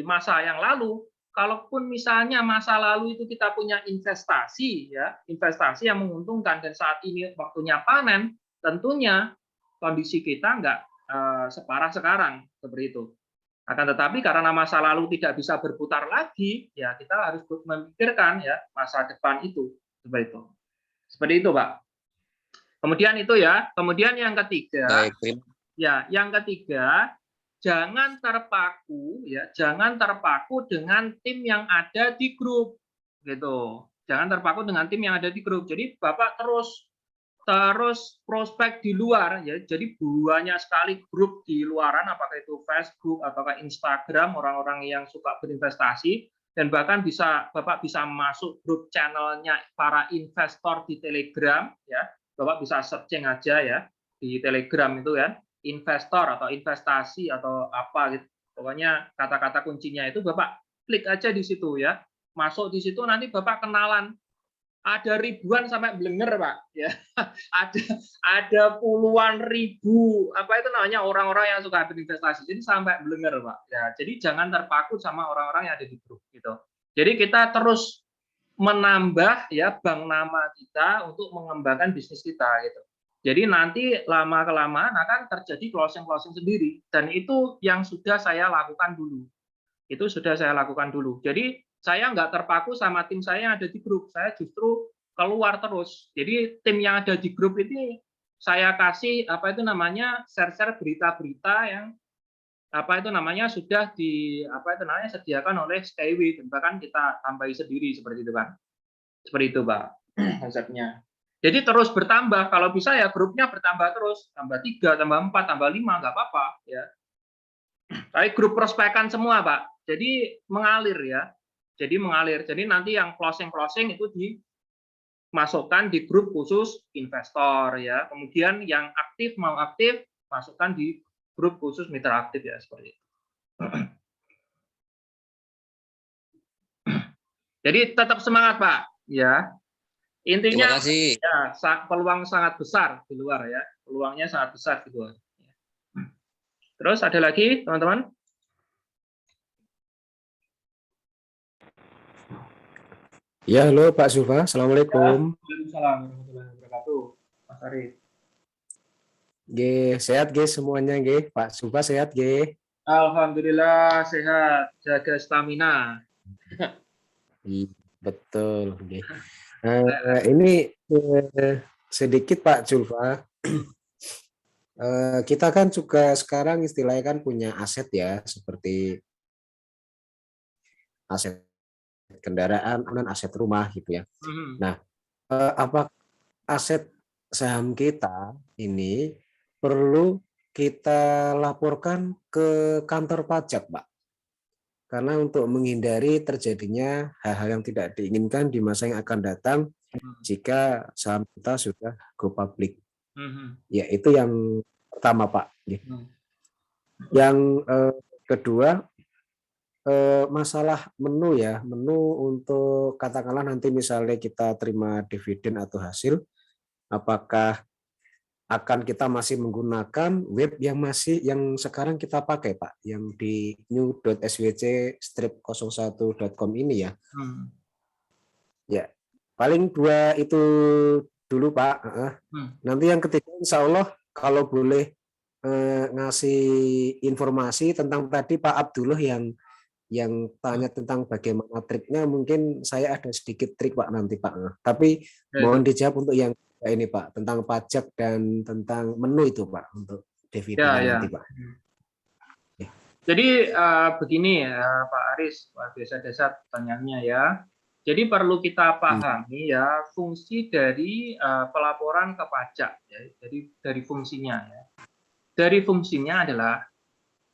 masa yang lalu, kalaupun misalnya masa lalu itu kita punya investasi ya, investasi yang menguntungkan dan saat ini waktunya panen, tentunya kondisi kita nggak separah sekarang seperti itu. Akan tetapi karena masa lalu tidak bisa berputar lagi, ya kita harus memikirkan ya masa depan itu seperti itu. Seperti itu, Pak. Kemudian itu ya, kemudian yang ketiga, Baik, terima ya, yang ketiga, jangan terpaku ya, jangan terpaku dengan tim yang ada di grup gitu. Jangan terpaku dengan tim yang ada di grup. Jadi Bapak terus prospek di luar ya. Jadi banyak sekali grup di luaran, apakah itu Facebook ataukah Instagram, orang-orang yang suka berinvestasi, dan bahkan Bapak bisa masuk grup channelnya para investor di Telegram ya. Bapak bisa searching aja ya di Telegram itu kan, investor atau investasi atau apa gitu. Pokoknya kata-kata kuncinya itu Bapak klik aja di situ ya. Masuk di situ nanti Bapak kenalan. Ada ribuan sampai blenger, Pak, ya. Ada puluhan ribu apa itu namanya orang-orang yang suka berinvestasi. Jadi sampai blenger, Pak. Ya, jadi jangan terpaku sama orang-orang yang ada di grup gitu. Jadi kita terus menambah ya bank nama kita untuk mengembangkan bisnis kita gitu. Jadi nanti lama kelamaan akan terjadi closing sendiri dan itu yang sudah saya lakukan dulu. Itu sudah saya lakukan dulu. Jadi saya nggak terpaku sama tim saya yang ada di grup. Saya justru keluar terus. Jadi tim yang ada di grup ini saya kasih apa itu namanya share-share berita-berita yang apa itu namanya sudah sediakan oleh Skyway dan bahkan kita tambahi sendiri seperti itu kan. Seperti itu, Pak, konsepnya. Jadi terus bertambah, kalau bisa ya grupnya bertambah terus, tambah 3, tambah 4, tambah 5, nggak apa-apa ya. Tapi grup prospekan semua, Pak. Jadi mengalir ya. Jadi mengalir. Jadi nanti yang closing itu dimasukkan di grup khusus investor ya. Kemudian yang aktif mau aktif masukkan di grup khusus mitra aktif ya seperti itu. Jadi tetap semangat, Pak, ya. Intinya terima kasih. ya peluang sangat besar di luar ya. Peluangnya sangat besar di luar. Terus ada lagi, teman-teman? Ya, halo Pak Sufa. Assalamualaikum. Waalaikumsalam warahmatullahi wabarakatuh. Mas Arif. G, sehat G semuanya G. Pak Sufa sehat G. Alhamdulillah sehat, jaga stamina. Betul G. Ini sedikit Pak Zulfa. Kita kan juga sekarang istilahnya kan punya aset ya, seperti aset kendaraan dan aset rumah gitu ya. Nah, apa aset saham kita ini perlu kita laporkan ke kantor pajak, Pak? Karena untuk menghindari terjadinya hal-hal yang tidak diinginkan di masa yang akan datang jika saham kita sudah go public. Ya, itu yang pertama, Pak. Yang kedua, masalah menu ya, menu untuk katakanlah nanti misalnya kita terima dividen atau hasil, apakah akan kita masih menggunakan web yang sekarang kita pakai, Pak, yang di new.swc-01.com ini ya. Ya, paling dua itu dulu, Pak. Nanti yang ketiga, insya Allah kalau boleh ngasih informasi tentang tadi Pak Abdullah yang tanya tentang bagaimana triknya, mungkin saya ada sedikit trik Pak nanti Pak. Tapi mohon dijawab untuk yang ini Pak, tentang pajak dan tentang menu itu Pak untuk dividen nanti Pak. Ya. Jadi begini ya Pak Aris, luar biasa dasar pertanyaannya ya. Jadi perlu kita pahami ya fungsi dari pelaporan ke pajak ya. Jadi dari fungsinya ya. Dari fungsinya adalah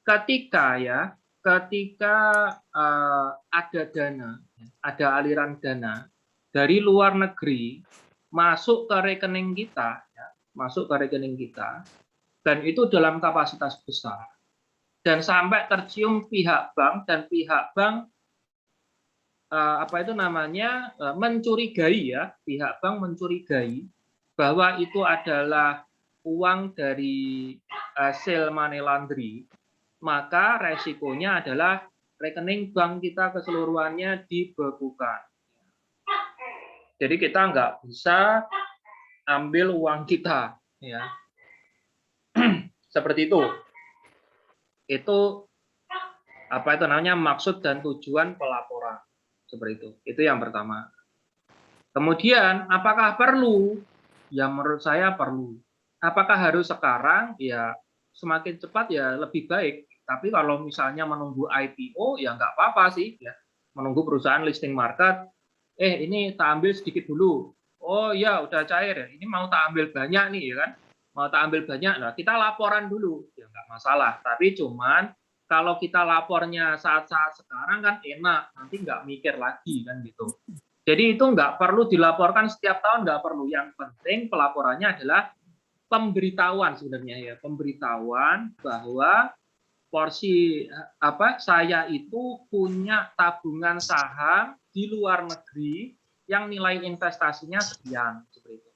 ketika ada dana, ada aliran dana dari luar negeri masuk ke rekening kita, dan itu dalam kapasitas besar, dan sampai tercium pihak bank dan pihak bank mencurigai ya, pihak bank mencurigai bahwa itu adalah uang dari hasil money laundry, maka resikonya adalah rekening bank kita keseluruhannya dibekukan. Jadi kita nggak bisa ambil uang kita, ya. Seperti itu. Itu apa itu namanya maksud dan tujuan pelaporan. Seperti itu. Itu yang pertama. Kemudian, apakah perlu? Ya menurut saya perlu. Apakah harus sekarang? Ya semakin cepat ya lebih baik. Tapi kalau misalnya menunggu IPO ya nggak apa-apa sih. Ya. Menunggu perusahaan listing market. Ini tak ambil sedikit dulu. Oh ya udah cair ya. Ini mau tak ambil banyak nih ya kan. Mau tak ambil banyak. Nah kita laporan dulu. Ya nggak masalah. Tapi cuman kalau kita lapornya saat-saat sekarang kan enak. Nanti nggak mikir lagi kan gitu. Jadi itu nggak perlu dilaporkan setiap tahun, nggak perlu. Yang penting pelaporannya adalah pemberitahuan sebenarnya ya, pemberitahuan bahwa porsi saya itu punya tabungan saham di luar negeri yang nilai investasinya sekian seperti itu.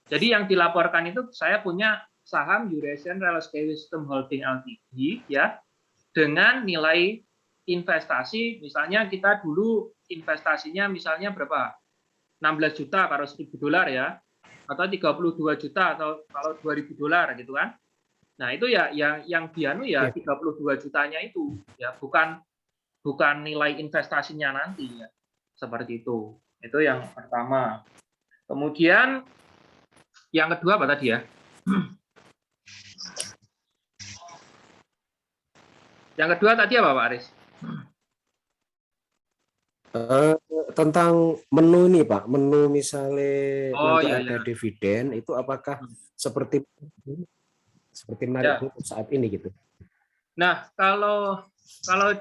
Jadi yang dilaporkan itu saya punya saham Eurasian Real Estate System Holding Ltd ya dengan nilai investasi misalnya kita dulu investasinya misalnya berapa? 16 juta kalau $1.000 ya, atau 32 juta atau kalau $2.000 gitu kan. Nah itu ya yang dianu ya 32 jutanya itu ya bukan nilai investasinya nanti ya seperti itu. Itu yang pertama. Kemudian yang kedua apa tadi ya? Yang kedua tadi apa Pak Aris? Tentang menu ini Pak, menu misalnya nanti iya, ada dividen itu apakah seperti menarik saat ini gitu? Nah kalau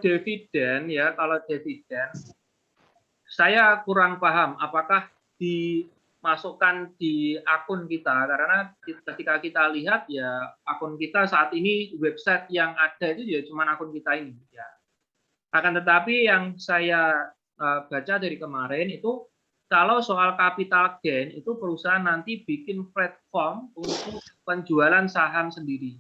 dividen ya, saya kurang paham apakah dimasukkan di akun kita karena ketika kita lihat ya akun kita saat ini website yang ada itu ya cuma akun kita ini ya. Akan tetapi yang saya baca dari kemarin itu kalau soal capital gain itu perusahaan nanti bikin platform untuk penjualan saham sendiri.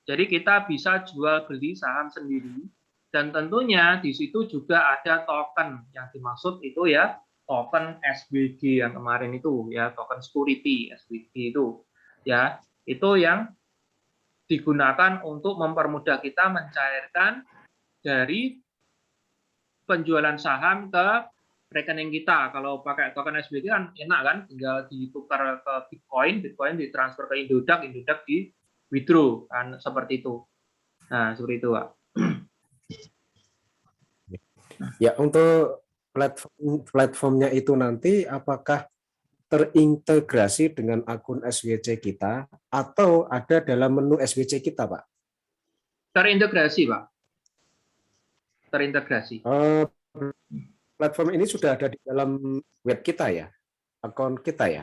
Jadi kita bisa jual beli saham sendiri dan tentunya di situ juga ada token yang dimaksud itu ya token SBG yang kemarin itu ya token security SBG itu ya itu yang digunakan untuk mempermudah kita mencairkan dari penjualan saham ke rekening kita. Kalau pakai token SBG kan enak kan, tinggal ditukar ke Bitcoin ditransfer ke Indodax di withdraw kan seperti itu. Nah, seperti itu, Pak. Ya, untuk platformnya itu nanti apakah terintegrasi dengan akun SWC kita atau ada dalam menu SWC kita, Pak? Terintegrasi, Pak. Terintegrasi. Platform ini sudah ada di dalam web kita ya, akun kita ya?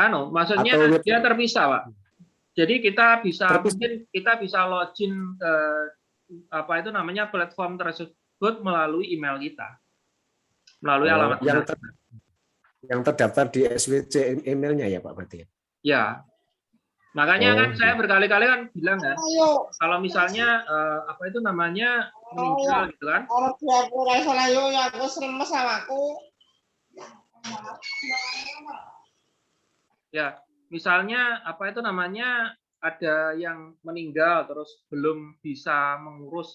Maksudnya dia terpisah, Pak. Jadi kita bisa mungkin kita bisa login ke platform tersebut melalui email kita, melalui alamat yang terdaftar di SWC emailnya ya Pak berarti? Ya. Makanya kan saya berkali-kali kan bilang kan, kalau misalnya meninggal gitu kan. Ya, misalnya ada yang meninggal terus belum bisa mengurus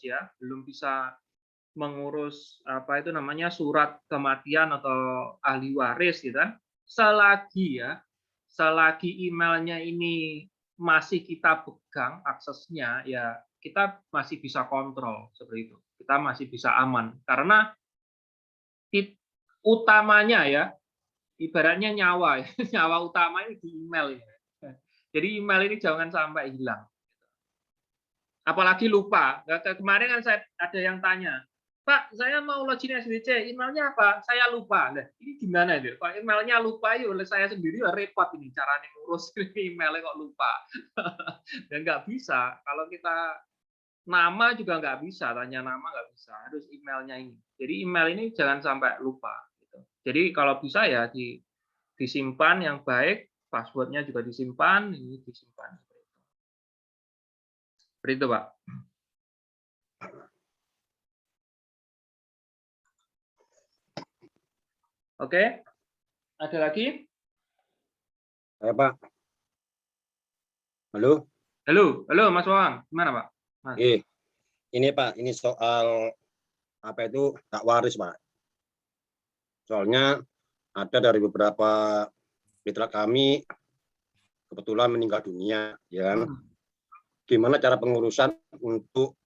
surat kematian atau ahli waris gitu kan. Selagi emailnya ini masih kita pegang aksesnya ya kita masih bisa kontrol seperti itu. Kita masih bisa aman karena utamanya ya ibaratnya nyawa utamanya di email ya. Jadi email ini jangan sampai hilang. Apalagi lupa. Kemarin kan ada yang tanya, Pak, saya mau login SBC, emailnya apa? Saya lupa. Nah, ini gimana itu? Pak, emailnya lupa ya oleh saya sendiri ya repot ini caranya ngurus emailnya kok lupa. Dan nggak bisa. Kalau kita nama juga nggak bisa, tanya nama nggak bisa, harus emailnya ini. Jadi email ini jangan sampai lupa. Gitu. Jadi kalau bisa ya disimpan yang baik passwordnya juga disimpan, ini disimpan. Seperti itu, Pak. Oke, ada lagi? Saya Pak. Halo. Halo, Mas Wawan, gimana Pak? Mas. Ini Pak, ini soal apa itu hak waris Pak. Soalnya ada dari beberapa mitra kami kebetulan meninggal dunia, ya kan? Gimana cara pengurusan untuk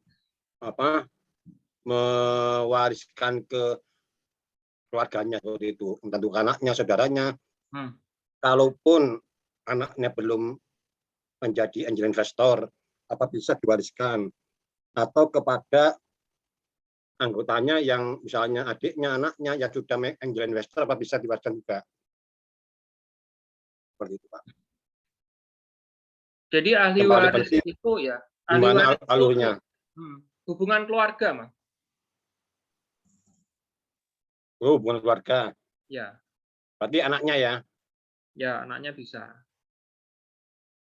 apa mewariskan ke keluarganya seperti itu, tentu anaknya, saudaranya. Kalaupun anaknya belum menjadi angel investor, apa bisa diwariskan atau kepada anggotanya yang misalnya adiknya, anaknya yang sudah angel investor, apa bisa diwariskan juga? Seperti itu Pak. Jadi ahli waris itu ya, gimana alurnya? Hubungan keluarga, Mas. Oh, hubungan keluarga. Ya. Berarti anaknya ya? Ya, anaknya bisa.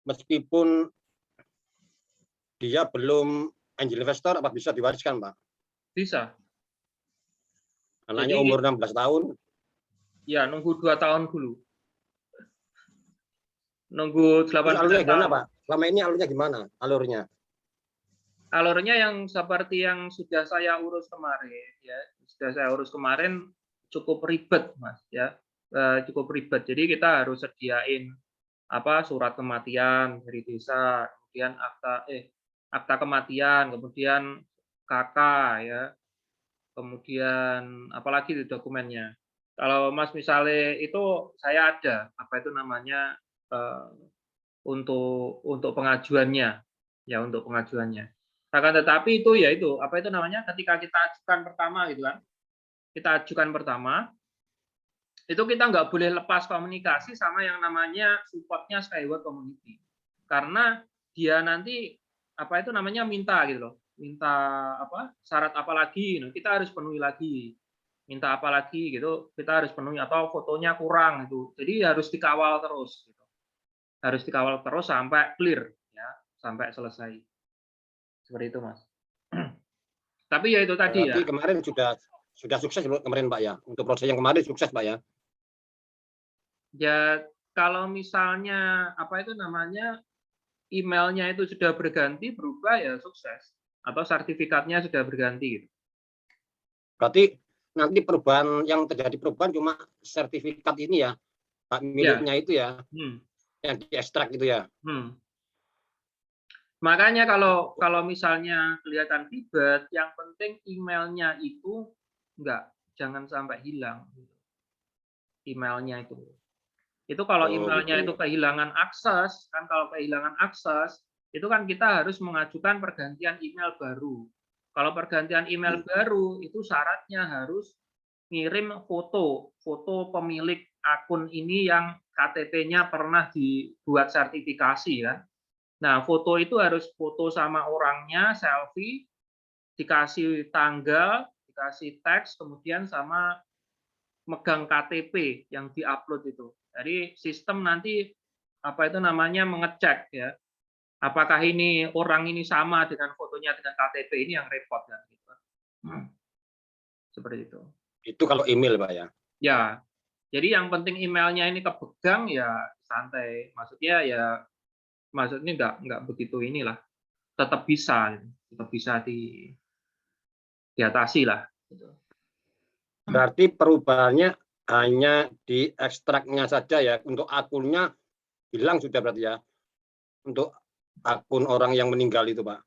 Meskipun dia belum angel investor, apa bisa diwariskan, Pak? Bisa. Anaknya umur 16 tahun? Ya, nunggu 2 tahun dulu. Nunggu 18 alurnya gimana, tahun. Pak? Selama ini alurnya gimana? Alurnya yang seperti yang sudah saya urus kemarin, ya. Sudah saya urus kemarin cukup ribet, Mas, ya. Cukup ribet. Jadi kita harus sediain surat kematian dari desa, kemudian akta kematian, kemudian KK, ya. Kemudian apalagi di dokumennya. Kalau Mas misalnya itu saya ada itu namanya untuk pengajuannya, ya, untuk pengajuannya. Akan tetapi itu ya itu namanya ketika kita ajukan pertama gitu kan, kita ajukan pertama itu kita nggak boleh lepas komunikasi sama yang namanya supportnya Skyward Community, karena dia nanti minta gitu loh, minta syarat apa lagi, kita harus penuhi lagi, minta apa lagi gitu kita harus penuhi, atau fotonya kurang itu, jadi harus dikawal terus gitu. Harus dikawal terus sampai clear, ya, sampai selesai. Seperti itu, Mas. Tapi ya itu tadi. Berarti ya. Kemarin sudah sukses kemarin, Pak, ya. Untuk proses yang kemarin sukses, Pak, ya. Ya, kalau misalnya emailnya itu sudah berganti, berubah, ya sukses. Atau sertifikatnya sudah berganti gitu. Berarti nanti terjadi perubahan cuma sertifikat ini ya, Pak, miliknya ya. Itu ya. Yang diekstrak itu ya. Makanya kalau misalnya kelihatan ribet, yang penting emailnya itu jangan sampai hilang. Emailnya itu. Itu kalau emailnya itu kehilangan akses, kan kalau kehilangan akses, itu kan kita harus mengajukan pergantian email baru. Kalau pergantian email baru, itu syaratnya harus ngirim foto pemilik akun ini yang KTP-nya pernah dibuat sertifikasi, kan. Nah, foto itu harus foto sama orangnya, selfie, dikasih tanggal, dikasih teks, kemudian sama megang KTP yang diupload itu. Jadi sistem nanti mengecek ya, apakah ini orang ini sama dengan fotonya dengan KTP, ini yang repot kan gitu. Seperti itu. Itu kalau email, Pak, ya. Ya. Jadi yang penting emailnya ini kepegang, ya santai. Maksudnya nggak begitu inilah. Tetap bisa diatasi lah. Berarti perubahannya hanya di ekstraknya saja ya, untuk akunnya hilang sudah berarti ya, untuk akun orang yang meninggal itu, Pak.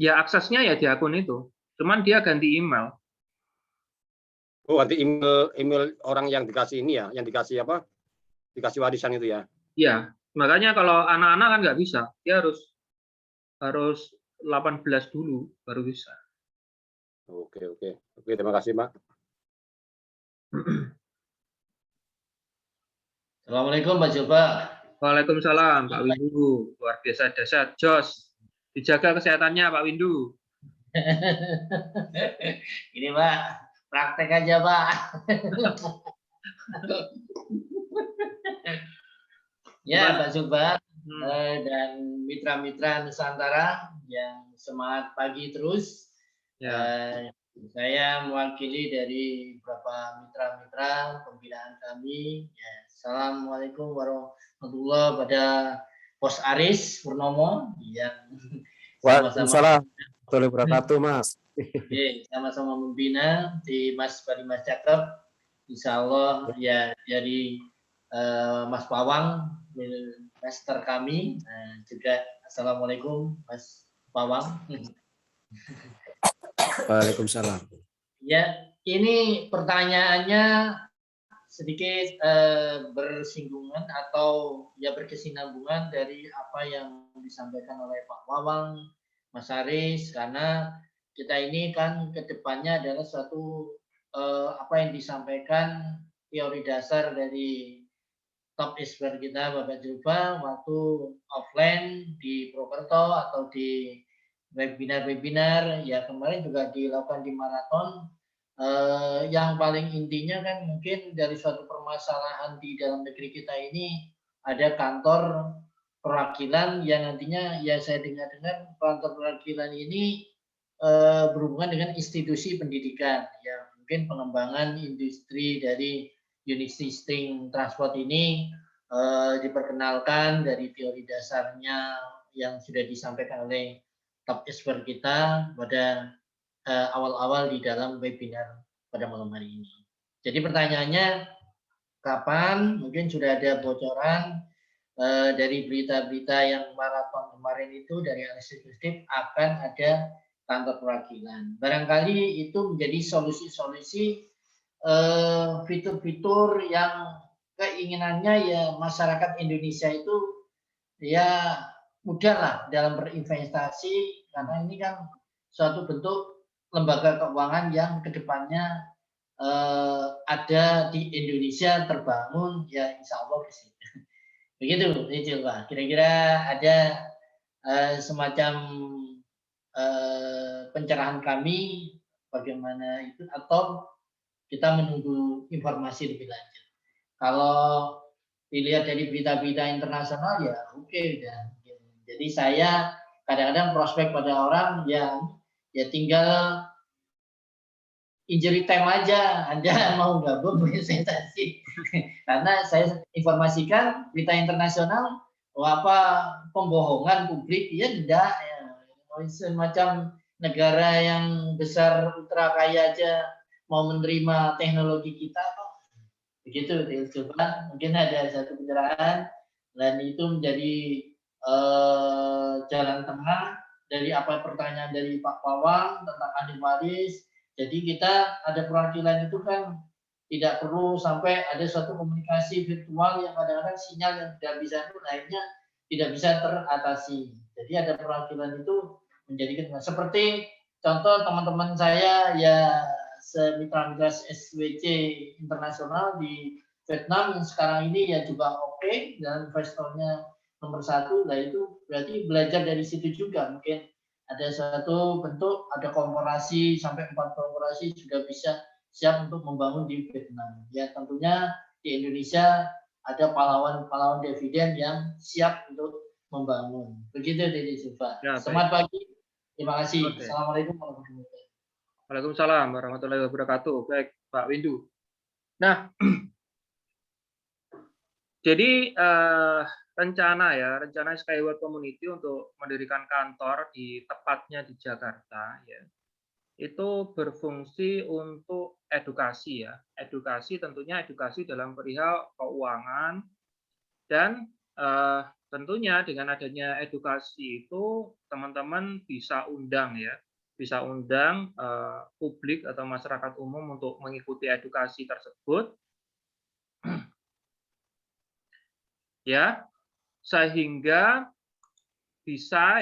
Ya aksesnya ya di akun itu, cuman dia ganti email. Oh, ganti email orang yang dikasih ini ya, yang dikasih dikasih warisan itu ya. Iya, makanya kalau anak-anak kan nggak bisa, dia harus 18 dulu baru bisa. Oke, terima kasih, Pak. Assalamualaikum, Pak Jopa. Waalaikumsalam, Pak Windu. Luar biasa dahsyat, jos. Dijaga kesehatannya, Pak Windu. Ini, Pak, praktek aja, Pak. Ya, Pak Subah dan mitra-mitra Nusantara yang semangat pagi terus. Ya. Saya mewakili dari beberapa mitra-mitra pembinaan kami. Ya, Assalamualaikum warahmatullahi wabarakatuh pada Pos Aris Purnomo yang Waalaikumsalam warahmatullahi wabarakatuh, Mas. Oke, sama-sama membina di Mas Barimas Cakep. Insya Allah ya dari Mas Pawang, master kami, juga Assalamualaikum Mas Pawang. Waalaikumsalam. Ya, ini pertanyaannya sedikit bersinggungan atau ya berkesinambungan dari apa yang disampaikan oleh Pak Pawang, Mas Aris, karena kita ini kan kedepannya adalah suatu apa yang disampaikan teori dasar dari top expert kita Bapak Julfa waktu offline di Purwokerto atau di webinar-webinar ya kemarin juga dilakukan di maraton. Yang paling intinya kan mungkin dari suatu permasalahan di dalam negeri kita ini ada kantor perwakilan yang nantinya ya saya dengar-dengar kantor perwakilan ini berhubungan dengan institusi pendidikan ya mungkin pengembangan industri dari unit system transport ini diperkenalkan dari teori dasarnya yang sudah disampaikan oleh top expert kita pada awal-awal di dalam webinar pada malam hari ini. Jadi pertanyaannya kapan mungkin sudah ada bocoran dari berita-berita yang maraton kemarin itu dari eksekutif akan ada kantor perwakilan. Barangkali itu menjadi solusi-solusi fitur-fitur yang keinginannya ya masyarakat Indonesia itu ya mudah lah dalam berinvestasi karena ini kan suatu bentuk lembaga keuangan yang kedepannya ada di Indonesia terbangun ya insya Allah ke situ. Begitu Pak. Kira-kira ada semacam pencerahan kami bagaimana itu atau kita menunggu informasi lebih lanjut. Kalau dilihat dari berita-berita internasional ya oke. Jadi saya kadang-kadang prospek pada orang yang ya tinggal injury time aja, Anda mau gabung berinvestasi. Karena saya informasikan berita internasional apa pembohongan publik ya tidak ya. Semacam negara yang besar ultra kaya aja mau menerima teknologi kita kok. Begitu, coba mungkin ada satu pencerahan dan itu menjadi jalan tengah dari apa pertanyaan dari Pak Pawang tentang ahli waris. Jadi kita ada perwakilan itu kan tidak perlu sampai ada suatu komunikasi virtual yang kadang-kadang sinyal yang tidak bisa akhirnya tidak bisa teratasi. Jadi ada perwakilan itu menjadi seperti contoh teman-teman saya ya mitra-mitra SWC internasional di Vietnam yang sekarang ini ya juga oke dan investornya nomor 1, nah itu berarti belajar dari situ juga mungkin ada satu bentuk ada korporasi sampai 4 korporasi sudah bisa siap untuk membangun di Vietnam. Ya tentunya di Indonesia ada pahlawan-pahlawan dividen yang siap untuk membangun. Begitu Dede Silva. Ya, selamat pagi. Terima kasih. Okay. Assalamualaikum warahmatullahi wabarakatuh. Waalaikumsalam warahmatullahi wabarakatuh. Baik, Pak Windu. Nah, jadi rencana Skyward Community untuk mendirikan kantor tepatnya di Jakarta, ya, itu berfungsi untuk edukasi ya. Edukasi tentunya edukasi dalam perihal keuangan dan tentunya dengan adanya edukasi itu teman-teman bisa undang ya. Bisa undang publik atau masyarakat umum untuk mengikuti edukasi tersebut, ya, sehingga bisa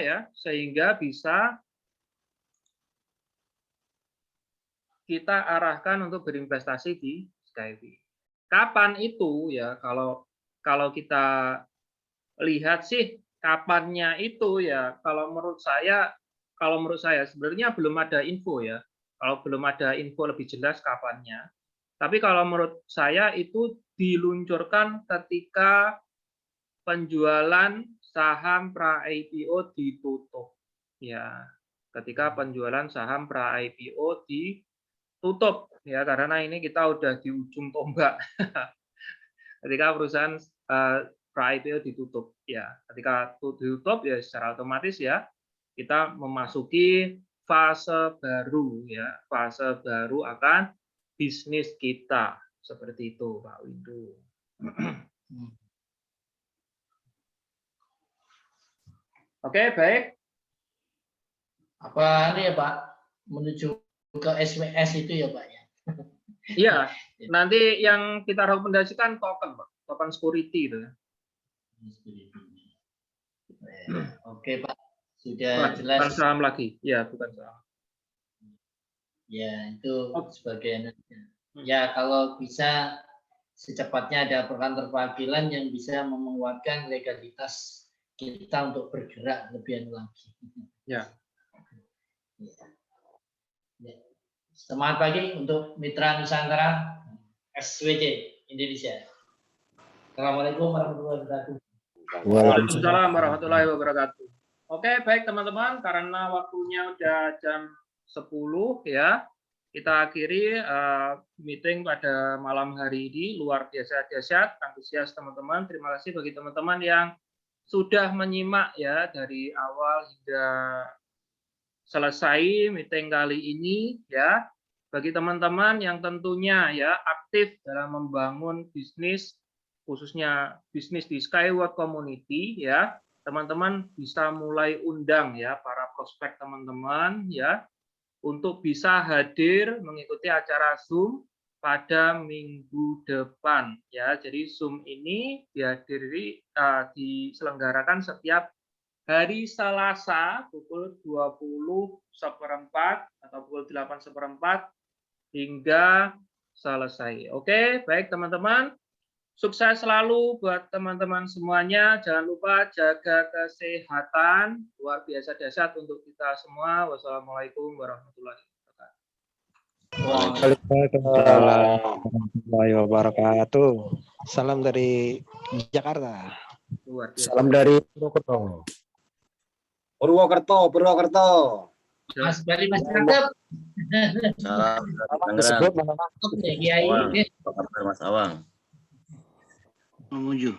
kita arahkan untuk berinvestasi di Skyway. Kapan itu ya? Kalau kita lihat sih kapannya itu ya, kalau menurut saya sebenarnya belum ada info ya. Kalau belum ada info lebih jelas kapannya. Tapi kalau menurut saya itu diluncurkan ketika penjualan saham pra-IPO ditutup. Ya, ketika penjualan saham pra-IPO ditutup, ya, karena ini kita udah di ujung tombak. Ketika perusahaan pra-IPO ditutup, ya, ketika ditutup ya secara otomatis ya kita memasuki fase baru, ya, fase baru akan bisnis kita, seperti itu, Pak Windu. Oke, baik. Apa ini ya Pak, menuju ke SWS itu ya Pak ya? Iya, nanti yang kita rekomendasikan token, Pak, token security itu. Oke Pak, sudah jelas. Bukan saham lagi, ya, bukan saham. Ya, itu sebagai ya kalau bisa secepatnya ada perkantor perwakilan yang bisa menguatkan legalitas kita untuk bergerak lebih lagi. Ya. Ya. Semangat pagi untuk Mitra Nusantara SWJ Indonesia. Assalamualaikum warahmatullahi wabarakatuh. Waalaikumsalam warahmatullahi wabarakatuh. Oke, baik teman-teman, karena waktunya udah jam 10 ya, kita akhiri meeting pada malam hari ini. Luar biasa dahsyat, antusias teman-teman. Terima kasih bagi teman-teman yang sudah menyimak ya dari awal hingga selesai meeting kali ini ya. Bagi teman-teman yang tentunya ya aktif dalam membangun bisnis, khususnya bisnis di Skyward Community ya, teman-teman bisa mulai undang ya para prospek teman-teman ya untuk bisa hadir mengikuti acara Zoom pada minggu depan ya. Jadi Zoom ini diselenggarakan setiap hari Selasa pukul 20:15 atau pukul 8:15 hingga selesai. Oke, baik teman-teman. Sukses selalu buat teman-teman semuanya. Jangan lupa jaga kesehatan. Luar biasa dahsyat untuk kita semua. Wassalamualaikum warahmatullahi wabarakatuh. Waalaikumsalam warahmatullahi wabarakatuh. Salam dari Jakarta. Salam dari Purwokerto. Purwokerto. Mas Bali Mas Cakep. Salam. Oke, Kiai. Mas Awang. Menuju.